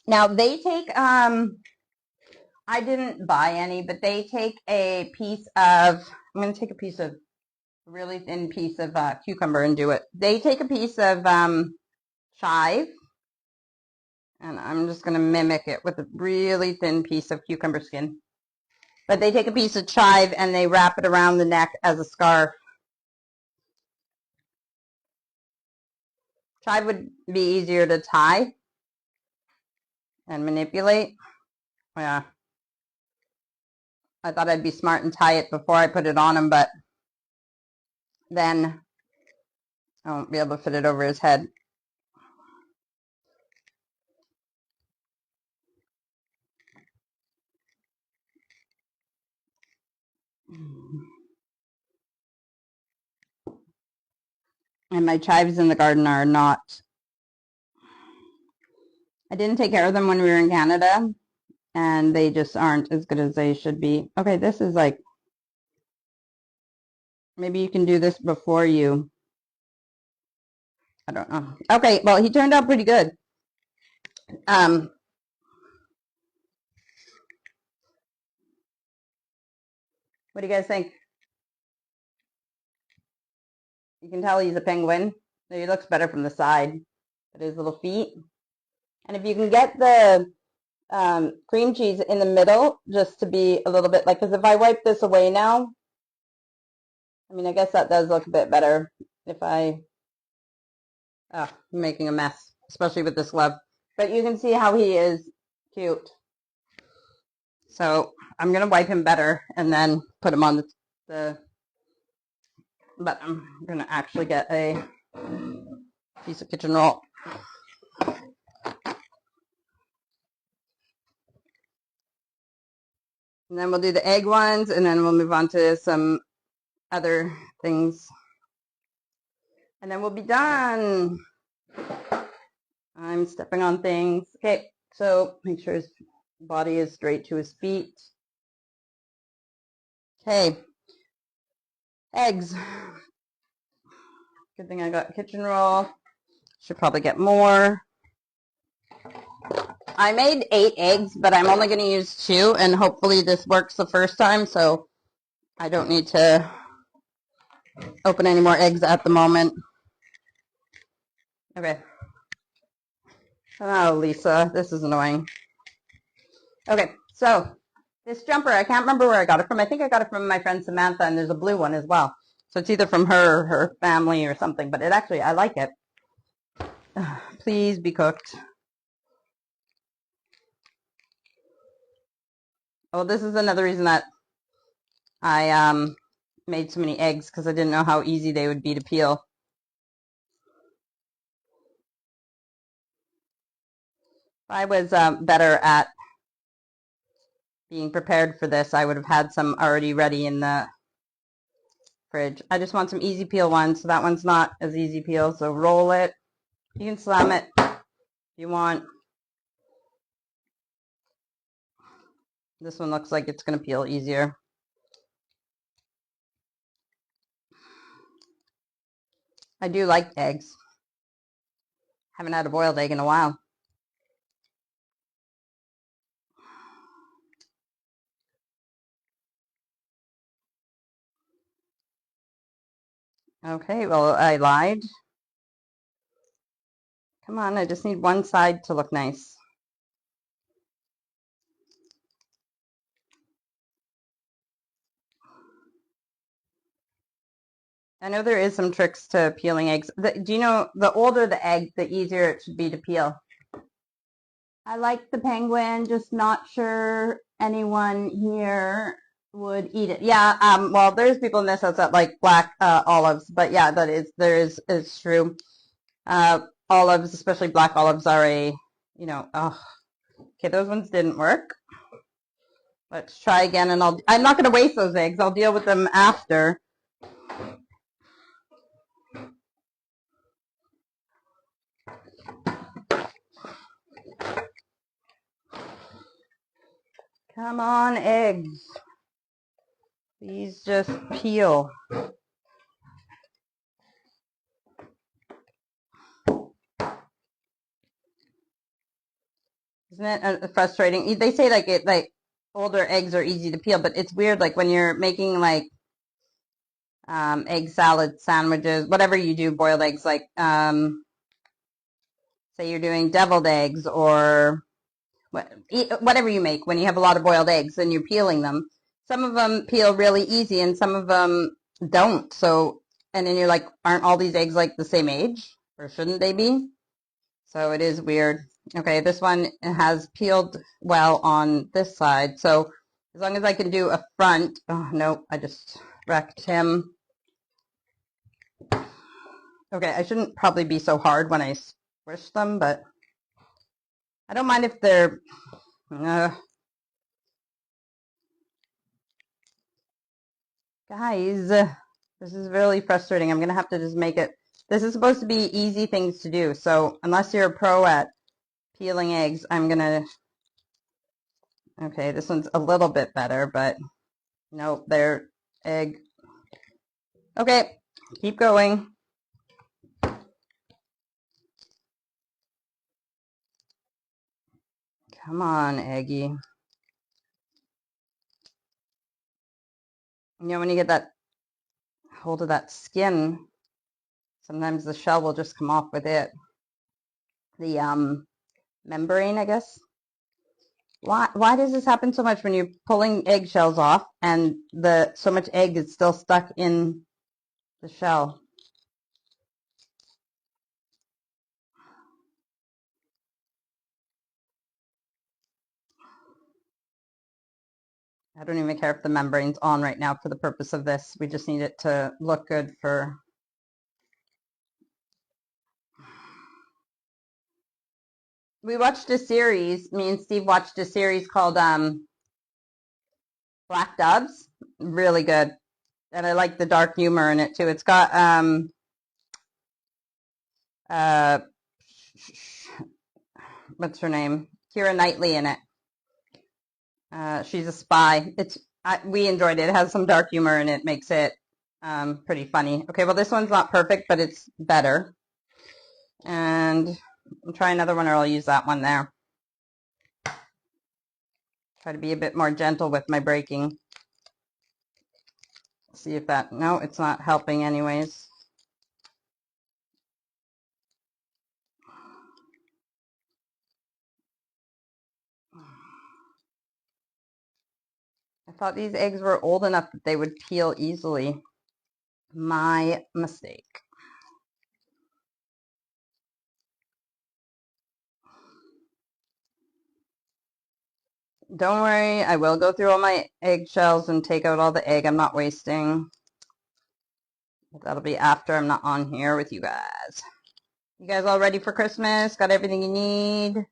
Now they take, I didn't buy any, but they take a piece of, I'm going to take a piece of, a really thin piece of cucumber and do it. They take a piece of chive, and I'm just going to mimic it with a really thin piece of cucumber skin. But they take a piece of chive and they wrap it around the neck as a scarf. Chive would be easier to tie and manipulate. Yeah. I thought I'd be smart and tie it before I put it on him, but then I won't be able to fit it over his head. And my chives in the garden are not, I didn't take care of them when we were in Canada, and they just aren't as good as they should be. Okay, this is like, maybe you can do this before you, I don't know. Okay, well, he turned out pretty good. What do you guys think? You can tell he's a penguin. He looks better from the side, but his little feet. And if you can get the cream cheese in the middle, just to be a little bit like, because if I wipe this away now, I mean, I guess that does look a bit better if I'm making a mess, especially with this glove. But you can see how he is cute. So I'm going to wipe him better and then put him on but I'm going to actually get a piece of kitchen roll. And then we'll do the egg ones, and then we'll move on to some other things. And then we'll be done. I'm stepping on things. Okay, so make sure his body is straight to his feet. Okay, eggs. Good thing I got kitchen roll. Should probably get more. I made 8 eggs, but I'm only going to use 2, and hopefully this works the first time, so I don't need to open any more eggs at the moment. Okay. Oh, Lisa, this is annoying. Okay, so this jumper, I can't remember where I got it from. I think I got it from my friend Samantha, and there's a blue one as well. So it's either from her or her family or something, but it actually, I like it. Please be cooked. Oh, this is another reason that I made so many eggs, because I didn't know how easy they would be to peel. If I was better at being prepared for this, I would have had some already ready in the fridge. I just want some easy peel ones, so that one's not as easy peel, so roll it. You can slam it if you want. This one looks like it's going to peel easier. I do like eggs. Haven't had a boiled egg in a while. Okay, well, I lied. Come on, I just need one side to look nice. I know there is some tricks to peeling eggs. Do you know, the older the egg, the easier it should be to peel. I like the penguin, just not sure anyone here would eat it. Yeah, well, there's people in this house that like black olives, but yeah, it's true. Olives, especially black olives, are a, you know, oh, okay, those ones didn't work. Let's try again, and I'm not going to waste those eggs. I'll deal with them after. Come on, eggs. Please just peel. Isn't it frustrating? They say like older eggs are easy to peel, but it's weird. Like when you're making like egg salad sandwiches, whatever you do, boiled eggs, like say you're doing deviled eggs or whatever you make, when you have a lot of boiled eggs and you're peeling them, some of them peel really easy and some of them don't. So, and then you're like, aren't all these eggs like the same age, or shouldn't they be? So it is weird. Okay, this one has peeled well on this side. So as long as I can do a front, oh no, I just wrecked him. Okay, I shouldn't probably be so hard when I squish them, but I don't mind if they're, guys, this is really frustrating. I'm going to have to just make it, this is supposed to be easy things to do. So unless you're a pro at peeling eggs, I'm going to, okay, this one's a little bit better, but nope, they're egg. Okay, keep going. Come on, Eggie. You know, when you get that hold of that skin, sometimes the shell will just come off with it. The membrane, I guess. Why does this happen so much when you're pulling eggshells off and so much egg is still stuck in the shell? I don't even care if the membrane's on right now for the purpose of this. We just need it to look good for... We watched a series, me and Steve watched a series called Black Doves. Really good. And I like the dark humor in it too. It's got uh, what's her name? Keira Knightley in it. She's a spy. We enjoyed it. It has some dark humor and it makes it pretty funny. Okay, well this one's not perfect, but it's better. And I'll try another one, or I'll use that one there. Try to be a bit more gentle with my breaking. See if that, no, it's not helping anyways. I thought these eggs were old enough that they would peel easily. My mistake. Don't worry, I will go through all my eggshells and take out all the egg I'm not wasting. But that'll be after I'm not on here with you guys. You guys all ready for Christmas? Got everything you need?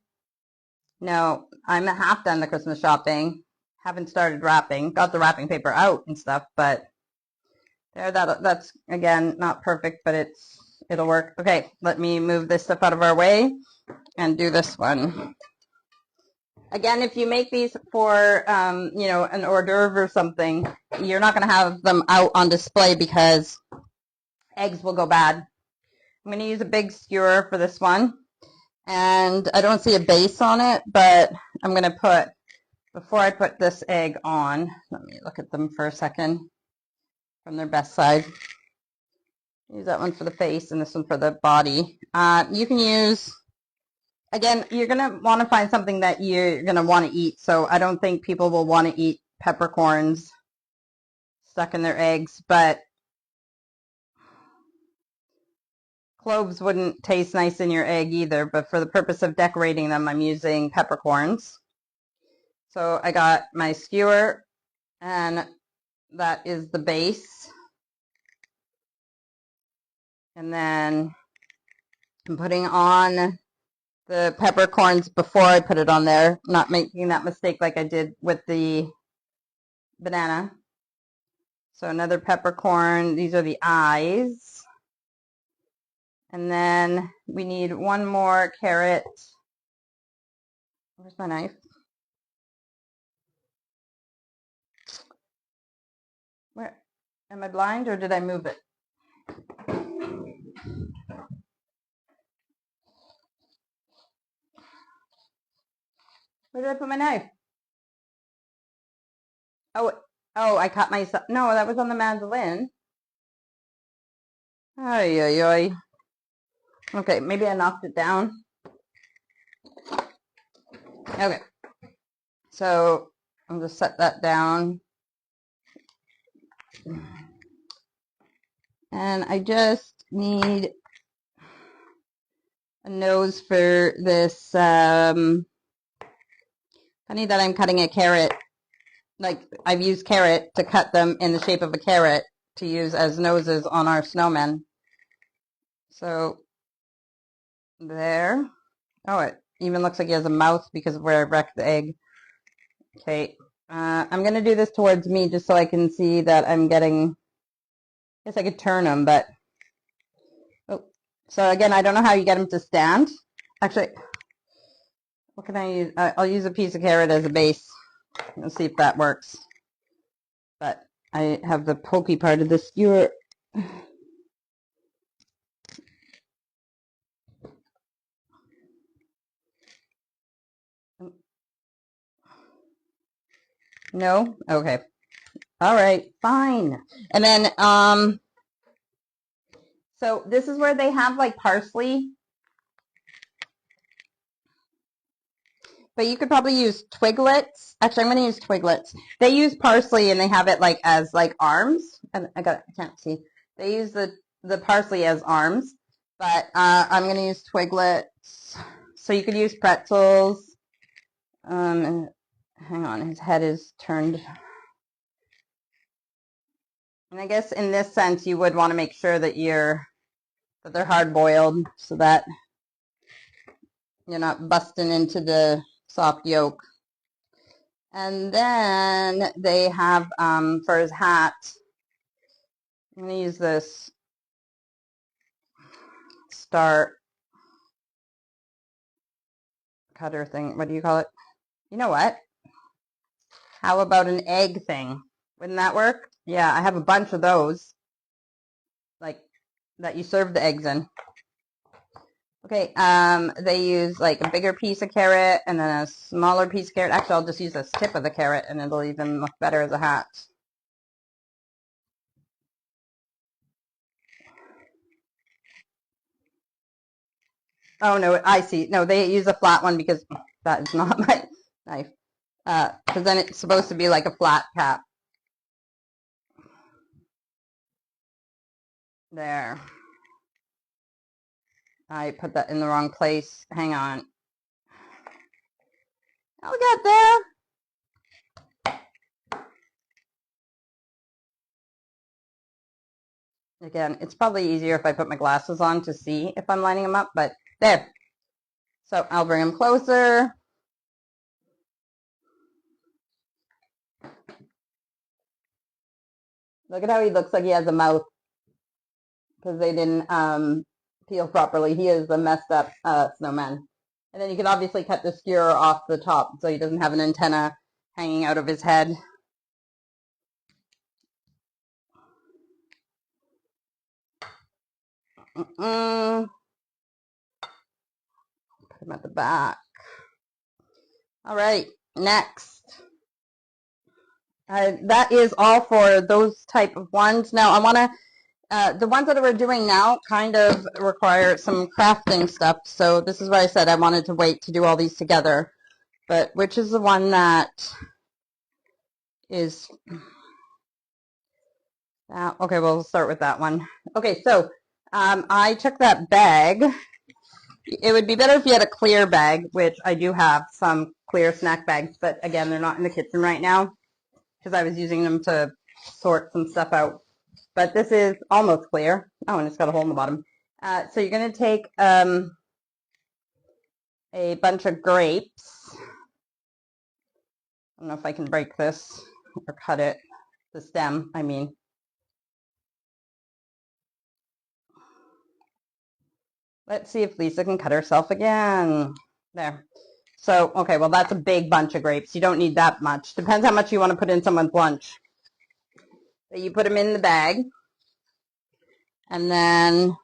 No, I'm half done the Christmas shopping. Haven't started wrapping. Got the wrapping paper out and stuff, but there, that's again not perfect, but it'll work. Okay, let me move this stuff out of our way and do this one. Again, if you make these for you know, an hors d'oeuvre or something, you're not going to have them out on display because eggs will go bad. I'm going to use a big skewer for this one. And I don't see a base on it, but I'm going to put, before I put this egg on, let me look at them for a second from their best side. Use that one for the face and this one for the body. You can use, again, you're going to want to find something that you're going to want to eat. So I don't think people will want to eat peppercorns stuck in their eggs, but cloves wouldn't taste nice in your egg either, but for the purpose of decorating them, I'm using peppercorns. So I got my skewer, and that is the base. And then I'm putting on the peppercorns before I put it on there, not making that mistake like I did with the banana. So another peppercorn, these are the eyes. And then we need one more carrot. Where's my knife? Where? Am I blind or did I move it? Where did I put my knife? Oh, I cut myself. No, that was on the mandolin. Ay, ay, ay. Okay, maybe I knocked it down. Okay, so I'll just set that down. And I just need a nose for this honey that I'm cutting a carrot. Like, I've used carrot to cut them in the shape of a carrot to use as noses on our snowmen. So, there. Oh, it even looks like he has a mouth because of where I wrecked the egg. Okay, I'm going to do this towards me just so I can see that I'm getting, I guess I could turn them, but, oh, so again, I don't know how you get them to stand. Actually, what can I use? I'll use a piece of carrot as a base. Let's see if that works. But I have the pokey part of the skewer. No? Okay. All right, fine. And then, so this is where they have like parsley. But you could probably use twiglets. Actually, I'm going to use twiglets. They use parsley and they have it like as like arms. And I can't see. They use the parsley as arms. But I'm going to use twiglets. So you could use pretzels. And hang on, his head is turned. And I guess in this sense, you would want to make sure that they're hard boiled so that you're not busting into the soft yolk. And then they have, for his hat, I'm going to use this star cutter thing. What do you call it? You know what? How about an egg thing? Wouldn't that work? Yeah, I have a bunch of those, like that you serve the eggs in. Okay, they use like a bigger piece of carrot and then a smaller piece of carrot. Actually, I'll just use a tip of the carrot and it'll even look better as a hat. Oh no, I see. No, they use a flat one because that is not my knife. Because then it's supposed to be like a flat cap. There. I put that in the wrong place. Hang on. Oh, we got there. Again, it's probably easier if I put my glasses on to see if I'm lining them up, but there. So I'll bring them closer. Look at how he looks like he has a mouth because they didn't peel properly. He is a messed up snowman. And then you can obviously cut the skewer off the top so he doesn't have an antenna hanging out of his head. Put him at the back. All right, next. That is all for those type of ones. Now I want to, the ones that we're doing now kind of require some crafting stuff. So this is why I said I wanted to wait to do all these together. But which is the one that is, okay, we'll start with that one. Okay, so I took that bag. It would be better if you had a clear bag, which I do have some clear snack bags, but again, they're not in the kitchen right now because I was using them to sort some stuff out. But this is almost clear. Oh, and it's got a hole in the bottom. So you're going to take a bunch of grapes. I don't know if I can break this or cut it, the stem, I mean. Let's see if Lisa can cut herself again. There. So, okay, well, that's a big bunch of grapes. You don't need that much. Depends how much you want to put in someone's lunch. So you put them in the bag. And then,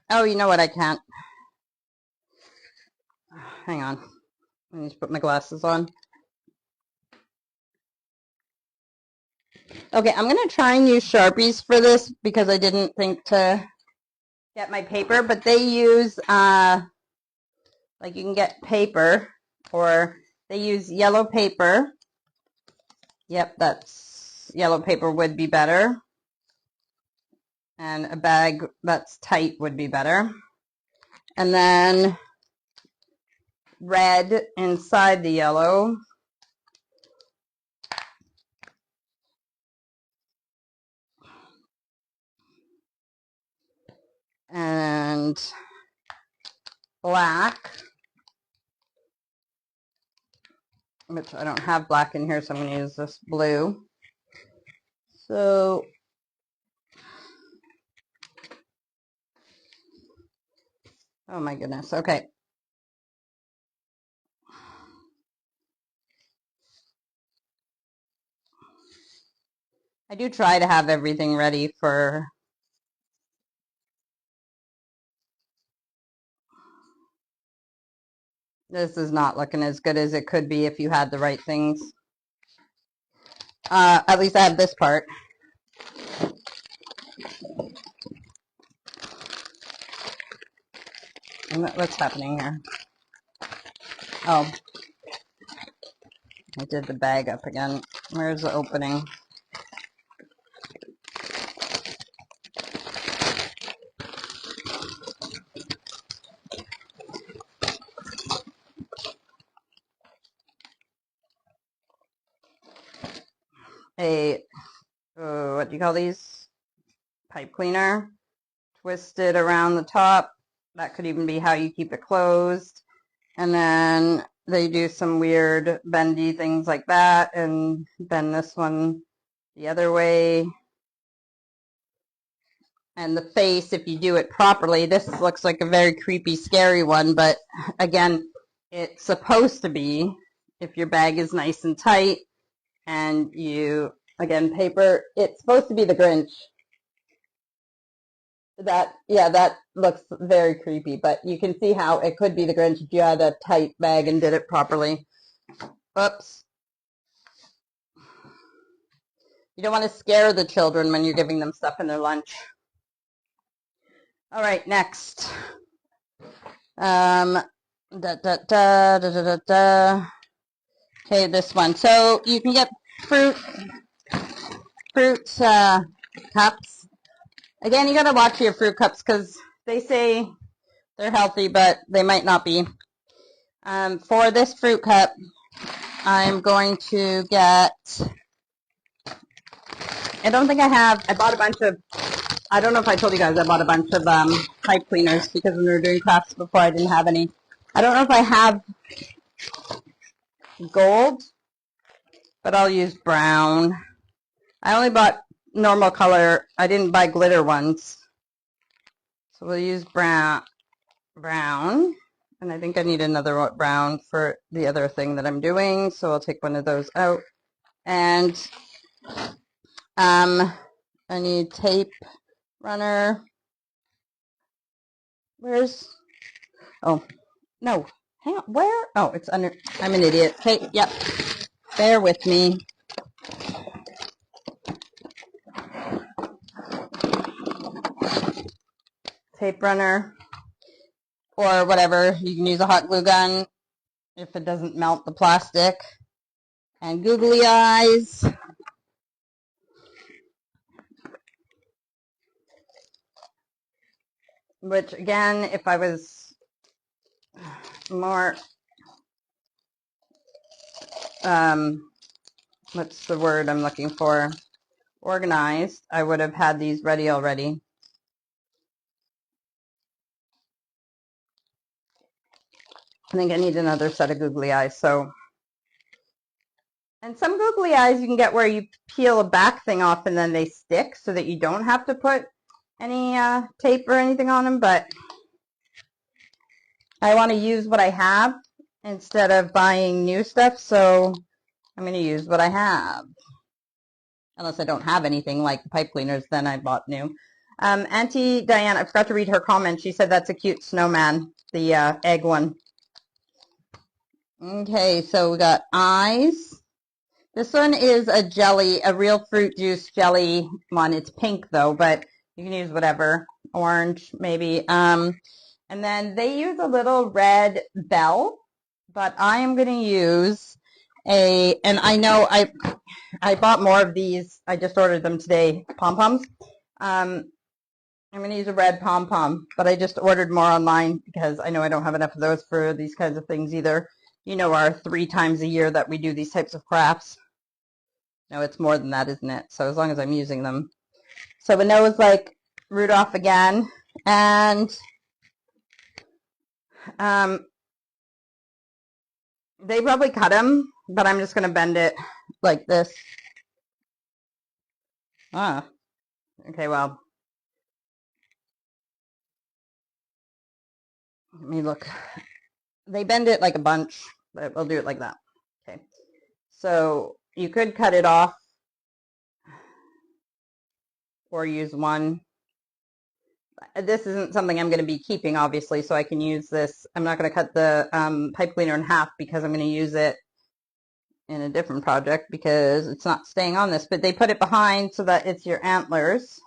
oh, you know what? I can't. Hang on. I need to put my glasses on. Okay, I'm going to try and use Sharpies for this because I didn't think to get my paper. But they use, like you can get paper, or they use yellow paper. Yep, that's yellow paper would be better. And a bag that's tight would be better. And then red inside the yellow. And black, which I don't have black in here, so I'm going to use this blue. So oh my goodness, okay. I do try to have everything ready for this. Is not looking as good as it could be if you had the right things. At least I have this part. What's happening here? Oh, I did the bag up again. Where's the opening? What do you call these? Pipe cleaner. Twist it around the top. That could even be how you keep it closed. And then they do some weird bendy things like that, and bend this one the other way. And the face, if you do it properly, this looks like a very creepy, scary one, but again, it's supposed to be, if your bag is nice and tight, and you, again, paper, it's supposed to be the Grinch. That looks very creepy, but you can see how it could be the Grinch if you had a tight bag and did it properly. Oops. You don't want to scare the children when you're giving them stuff in their lunch. All right, next. Okay, this one. So you can get fruit cups. Again, you got to watch your fruit cups because they say they're healthy, but they might not be. For this fruit cup, I'm going to get, I don't think I have, I bought a bunch of, I don't know if I told you guys I bought a bunch of pipe cleaners because when we were doing crafts before I didn't have any. I don't know if I have gold, but I'll use brown. I only bought normal color. I didn't buy glitter ones. So we'll use brown. And I think I need another brown for the other thing that I'm doing. So I'll take one of those out. And I need tape runner. Where's, oh, no. Hang on, where? Oh, it's under, I'm an idiot. Okay, yep. Bear with me. Tape runner. Or whatever. You can use a hot glue gun if it doesn't melt the plastic. And googly eyes. Which again, if I was more, what's the word I'm looking for? Organized, I would have had these ready already. I think I need another set of googly eyes. So, and some googly eyes you can get where you peel a back thing off and then they stick so that you don't have to put any tape or anything on them, but I want to use what I have instead of buying new stuff, so I'm going to use what I have. Unless I don't have anything like the pipe cleaners, then I bought new. Auntie Diane, I forgot to read her comment. She said that's a cute snowman, the egg one. Okay, so we got eyes. This one is a jelly, a real fruit juice jelly one. It's pink though, but you can use whatever. Orange, maybe. And then they use a little red bell, but I am going to use and I know I bought more of these. I just ordered them today, pom-poms. I'm going to use a red pom-pom, but I just ordered more online because I know I don't have enough of those for these kinds of things either. You know, our 3 times a year that we do these types of crafts. No, it's more than that, isn't it? So as long as I'm using them. So a nose like Rudolph again. And they probably cut them, but I'm just going to bend it like this. Ah, okay, well. Let me look. They bend it like a bunch, but we'll do it like that. Okay. So you could cut it off or use one. This isn't something I'm going to be keeping, obviously, so I can use this. I'm not going to cut the pipe cleaner in half because I'm going to use it in a different project because it's not staying on this. But they put it behind so that it's your antlers.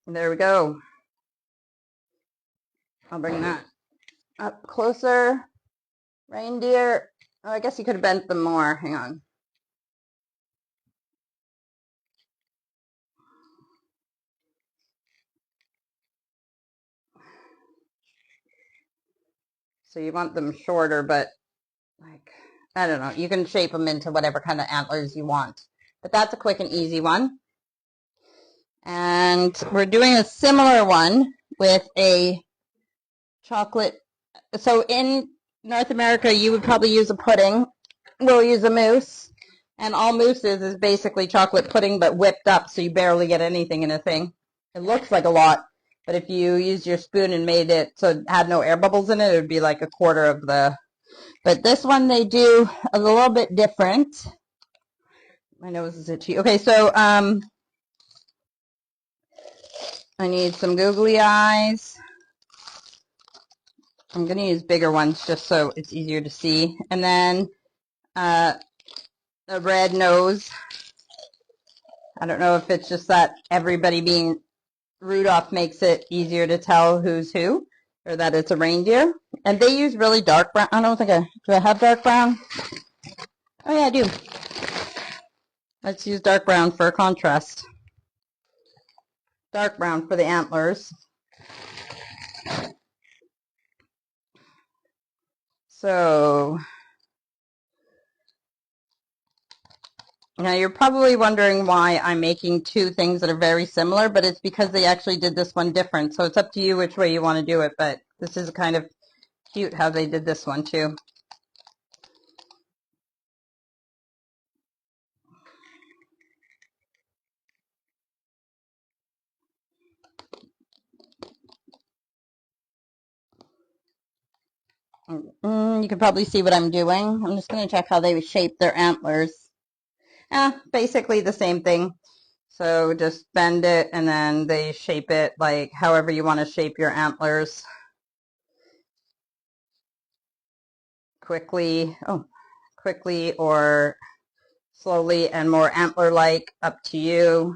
There we go. I'll bring that up closer. Reindeer. Oh, I guess you could have bent them more. Hang on. So you want them shorter, but like, I don't know. You can shape them into whatever kind of antlers you want. But that's a quick and easy one. And we're doing a similar one with a chocolate. So in North America, you would probably use a pudding. We'll use a mousse. And all mousse is basically chocolate pudding, but whipped up, so you barely get anything in a thing. It looks like a lot, but if you used your spoon and made it so it had no air bubbles in it, it would be like a quarter of the... But this one they do a little bit different. My nose is itchy. Okay, so I need some googly eyes. I'm going to use bigger ones just so it's easier to see. And then a red nose. I don't know if it's just that everybody being Rudolph makes it easier to tell who's who, or that it's a reindeer. And they use really dark brown. I don't think do I have dark brown? Oh yeah, I do. Let's use dark brown for contrast. Dark brown for the antlers. So now you're probably wondering why I'm making two things that are very similar, but it's because they actually did this one different. So it's up to you which way you want to do it, but this is kind of cute how they did this one too. You can probably see what I'm doing. I'm just going to check how they shape their antlers. Basically the same thing. So just bend it and then they shape it like however you want to shape your antlers. Quickly or slowly and more antler-like, up to you.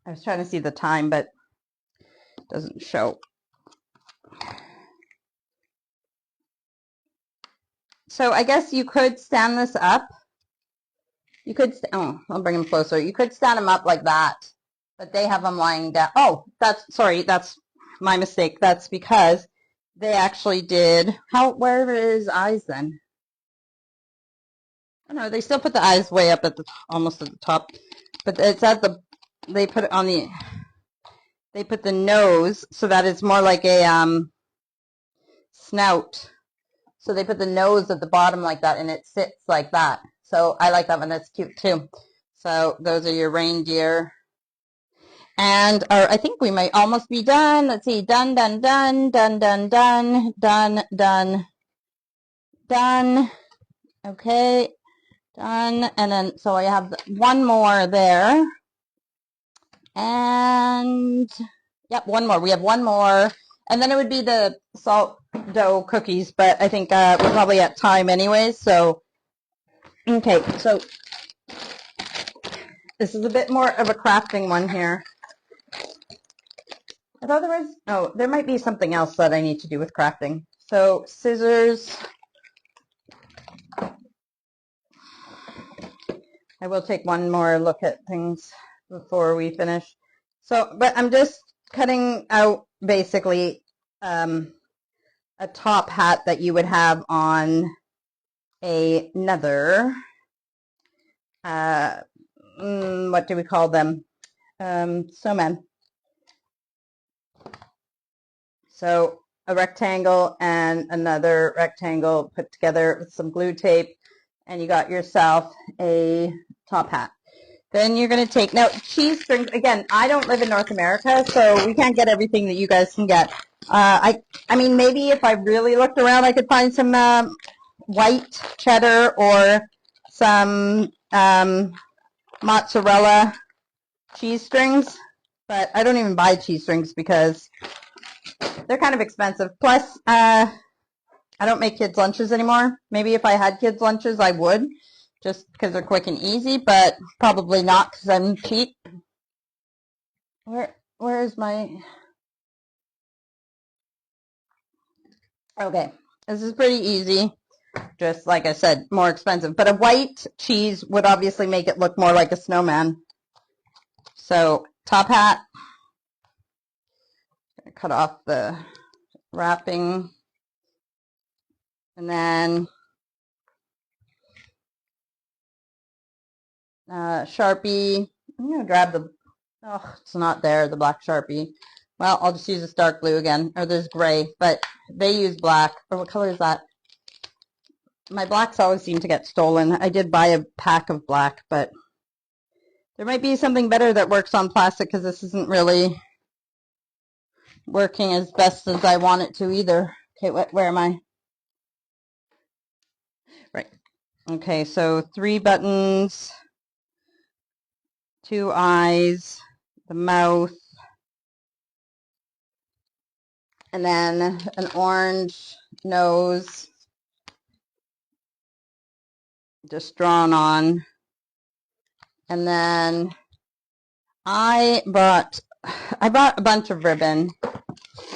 I was trying to see the time, but it doesn't show. So I guess you could stand this up. You could, I'll bring them closer. You could stand them up like that, but they have them lying down. Oh, sorry, that's my mistake. That's because they actually did, where are his eyes then? Oh no, they still put the eyes way up at almost at the top, but it's at they put it on they put the nose so that it's more like a snout. So they put the nose at the bottom like that, and it sits like that. So I like that one. That's cute too. So those are your reindeer. And I think we might almost be done. Let's see. Done, done, done, done, done, done, done, done, done. Okay. Done. And then, so I have one more there. And, yep, one more. We have one more. And then it would be the salt dough cookies, but I think we're probably at time anyways. So, okay, so this is a bit more of a crafting one here. But otherwise, oh, there might be something else that I need to do with crafting. So, scissors. I will take one more look at things before we finish. So, but I'm just cutting out basically a top hat that you would have on another, what do we call them? Snowman. So a rectangle and another rectangle put together with some glue tape, and you got yourself a top hat. Then you're going to take, now cheese strings, again, I don't live in North America, so we can't get everything that you guys can get. I mean, maybe if I really looked around, I could find some white cheddar or some mozzarella cheese strings, but I don't even buy cheese strings because they're kind of expensive. Plus, I don't make kids' lunches anymore. Maybe if I had kids' lunches, I would, just because they're quick and easy, but probably not because I'm cheap. Where is my... Okay, this is pretty easy. Just like I said, more expensive. But a white cheese would obviously make it look more like a snowman. So, top hat. Cut off the wrapping. And then Sharpie. I'm going to grab the... Oh, it's not there, the black Sharpie. Well, I'll just use this dark blue again, or there's gray, but they use black. Or what color is that? My blacks always seem to get stolen. I did buy a pack of black, but there might be something better that works on plastic because this isn't really working as best as I want it to either. Okay, where am I? Right. Okay, so 3 buttons, 2 eyes, the mouth, and then an orange nose just drawn on. And then I bought a bunch of ribbon,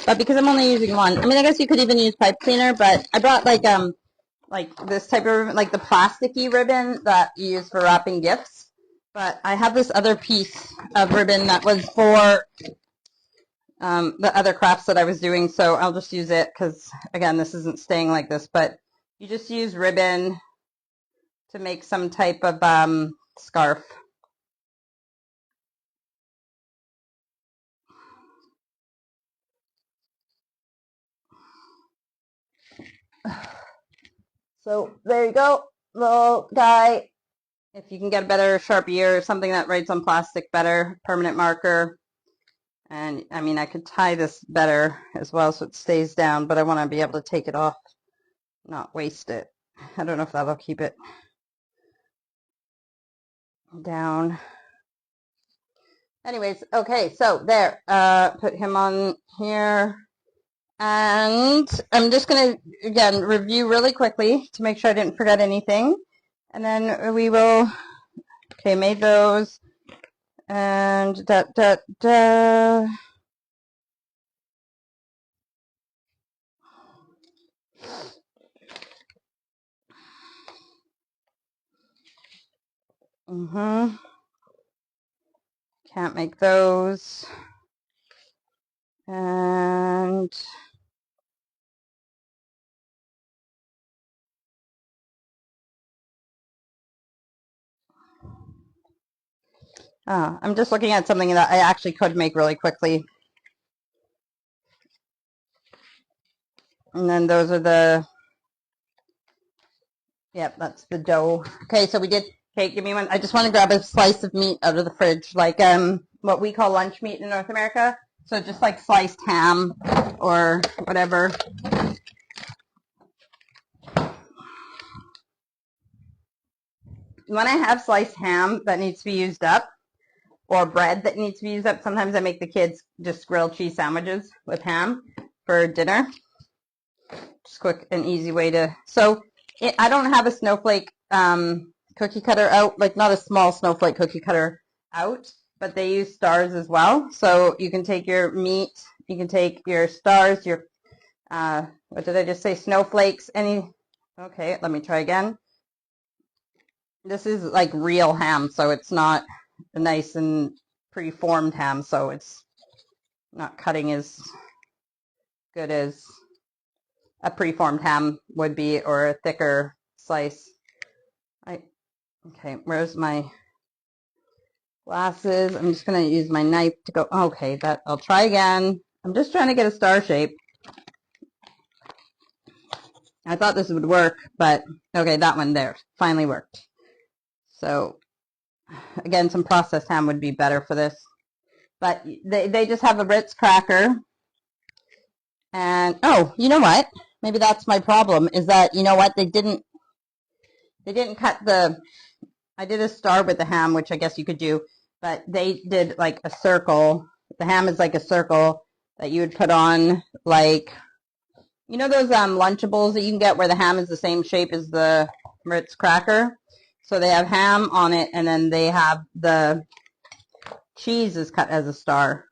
but because I'm only using one, I mean, I guess you could even use pipe cleaner, but I brought like this type of ribbon, like the plasticky ribbon that you use for wrapping gifts. But I have this other piece of ribbon that was for the other crafts that I was doing, so I'll just use it because, again, this isn't staying like this, but you just use ribbon to make some type of scarf. So there you go, little guy. If you can get a better Sharpie or something that writes on plastic better, permanent marker. And I mean, I could tie this better as well so it stays down, but I want to be able to take it off, not waste it. I don't know if that'll keep it down. Anyways, okay, so there, put him on here. And I'm just going to, again, review really quickly to make sure I didn't forget anything. And then we will, okay, made those. And Can't make those. And I'm just looking at something that I actually could make really quickly. And then those are the, yep, that's the dough. Okay, so we did, okay, give me one. I just want to grab a slice of meat out of the fridge, like what we call lunch meat in North America. So just like sliced ham or whatever. When I have sliced ham that needs to be used up, or bread that needs to be used up, sometimes I make the kids just grilled cheese sandwiches with ham for dinner. Just quick and easy way to, so I don't have a snowflake cookie cutter out, like not a small snowflake cookie cutter out, but they use stars as well. So you can take your meat, you can take your stars, your, what did I just say, snowflakes, any, okay, let me try again. This is like real ham, so it's not a nice and pre-formed ham, so it's not cutting as good as a pre-formed ham would be, or a thicker slice. Okay, where's my glasses? I'm just going to use my knife to go, okay, that I'll try again. I'm just trying to get a star shape. I thought this would work, but okay, that one there finally worked. So again, some processed ham would be better for this. But they just have a Ritz cracker. And, oh, you know what? Maybe that's my problem, is that, you know what, they didn't cut the, I did a star with the ham, which I guess you could do, but they did like a circle. The ham is like a circle that you would put on, like, you know those Lunchables that you can get where the ham is the same shape as the Ritz cracker? So they have ham on it, and then they have the cheese is cut as a star.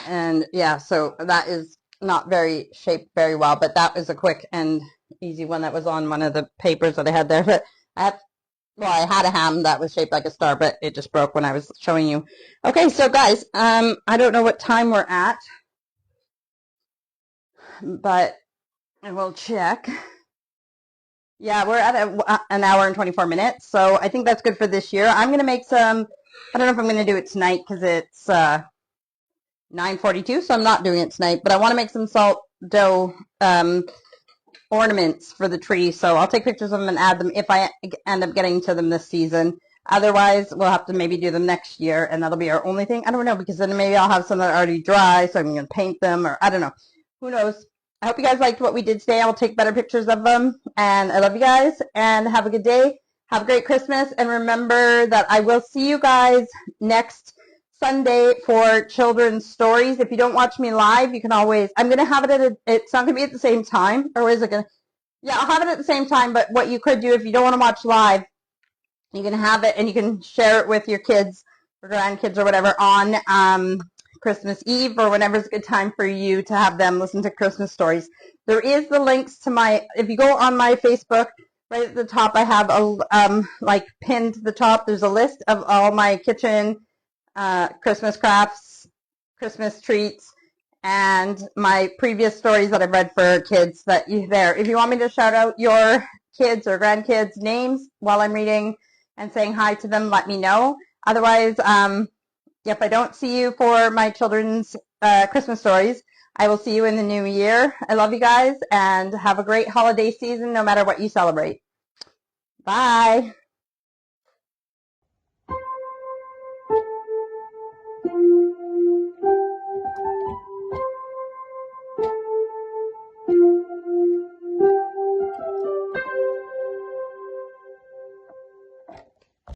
And yeah, so that is not very shaped very well, but that was a quick and easy one that was on one of the papers that I had there. But I had a ham that was shaped like a star, but it just broke when I was showing you. Okay, so guys, I don't know what time we're at, but I will check. Yeah, we're at an hour and 24 minutes, so I think that's good for this year. I'm going to make some, I don't know if I'm going to do it tonight because it's 9:42, so I'm not doing it tonight, but I want to make some salt dough ornaments for the tree, so I'll take pictures of them and add them if I end up getting to them this season. Otherwise, we'll have to maybe do them next year, and that'll be our only thing. I don't know, because then maybe I'll have some that are already dry, so I'm going to paint them, or I don't know. Who knows? I hope you guys liked what we did today. I'll take better pictures of them, and I love you guys, and have a good day. Have a great Christmas, and remember that I will see you guys next Sunday for children's stories. If you don't watch me live, you can always, I'm going to have it it's not going to be at the same time, or is it going to? Yeah, I'll have it at the same time, but what you could do if you don't want to watch live, you can have it and you can share it with your kids or grandkids or whatever on Christmas Eve or whenever's a good time for you to have them listen to Christmas stories. There is the links to if you go on my Facebook, right at the top, I have like pinned to the top, there's a list of all my kitchen Christmas crafts, Christmas treats, and my previous stories that I've read for kids that you there. If you want me to shout out your kids or grandkids' names while I'm reading and saying hi to them, let me know. Otherwise, if I don't see you for my children's Christmas stories, I will see you in the new year. I love you guys, and have a great holiday season no matter what you celebrate. Bye.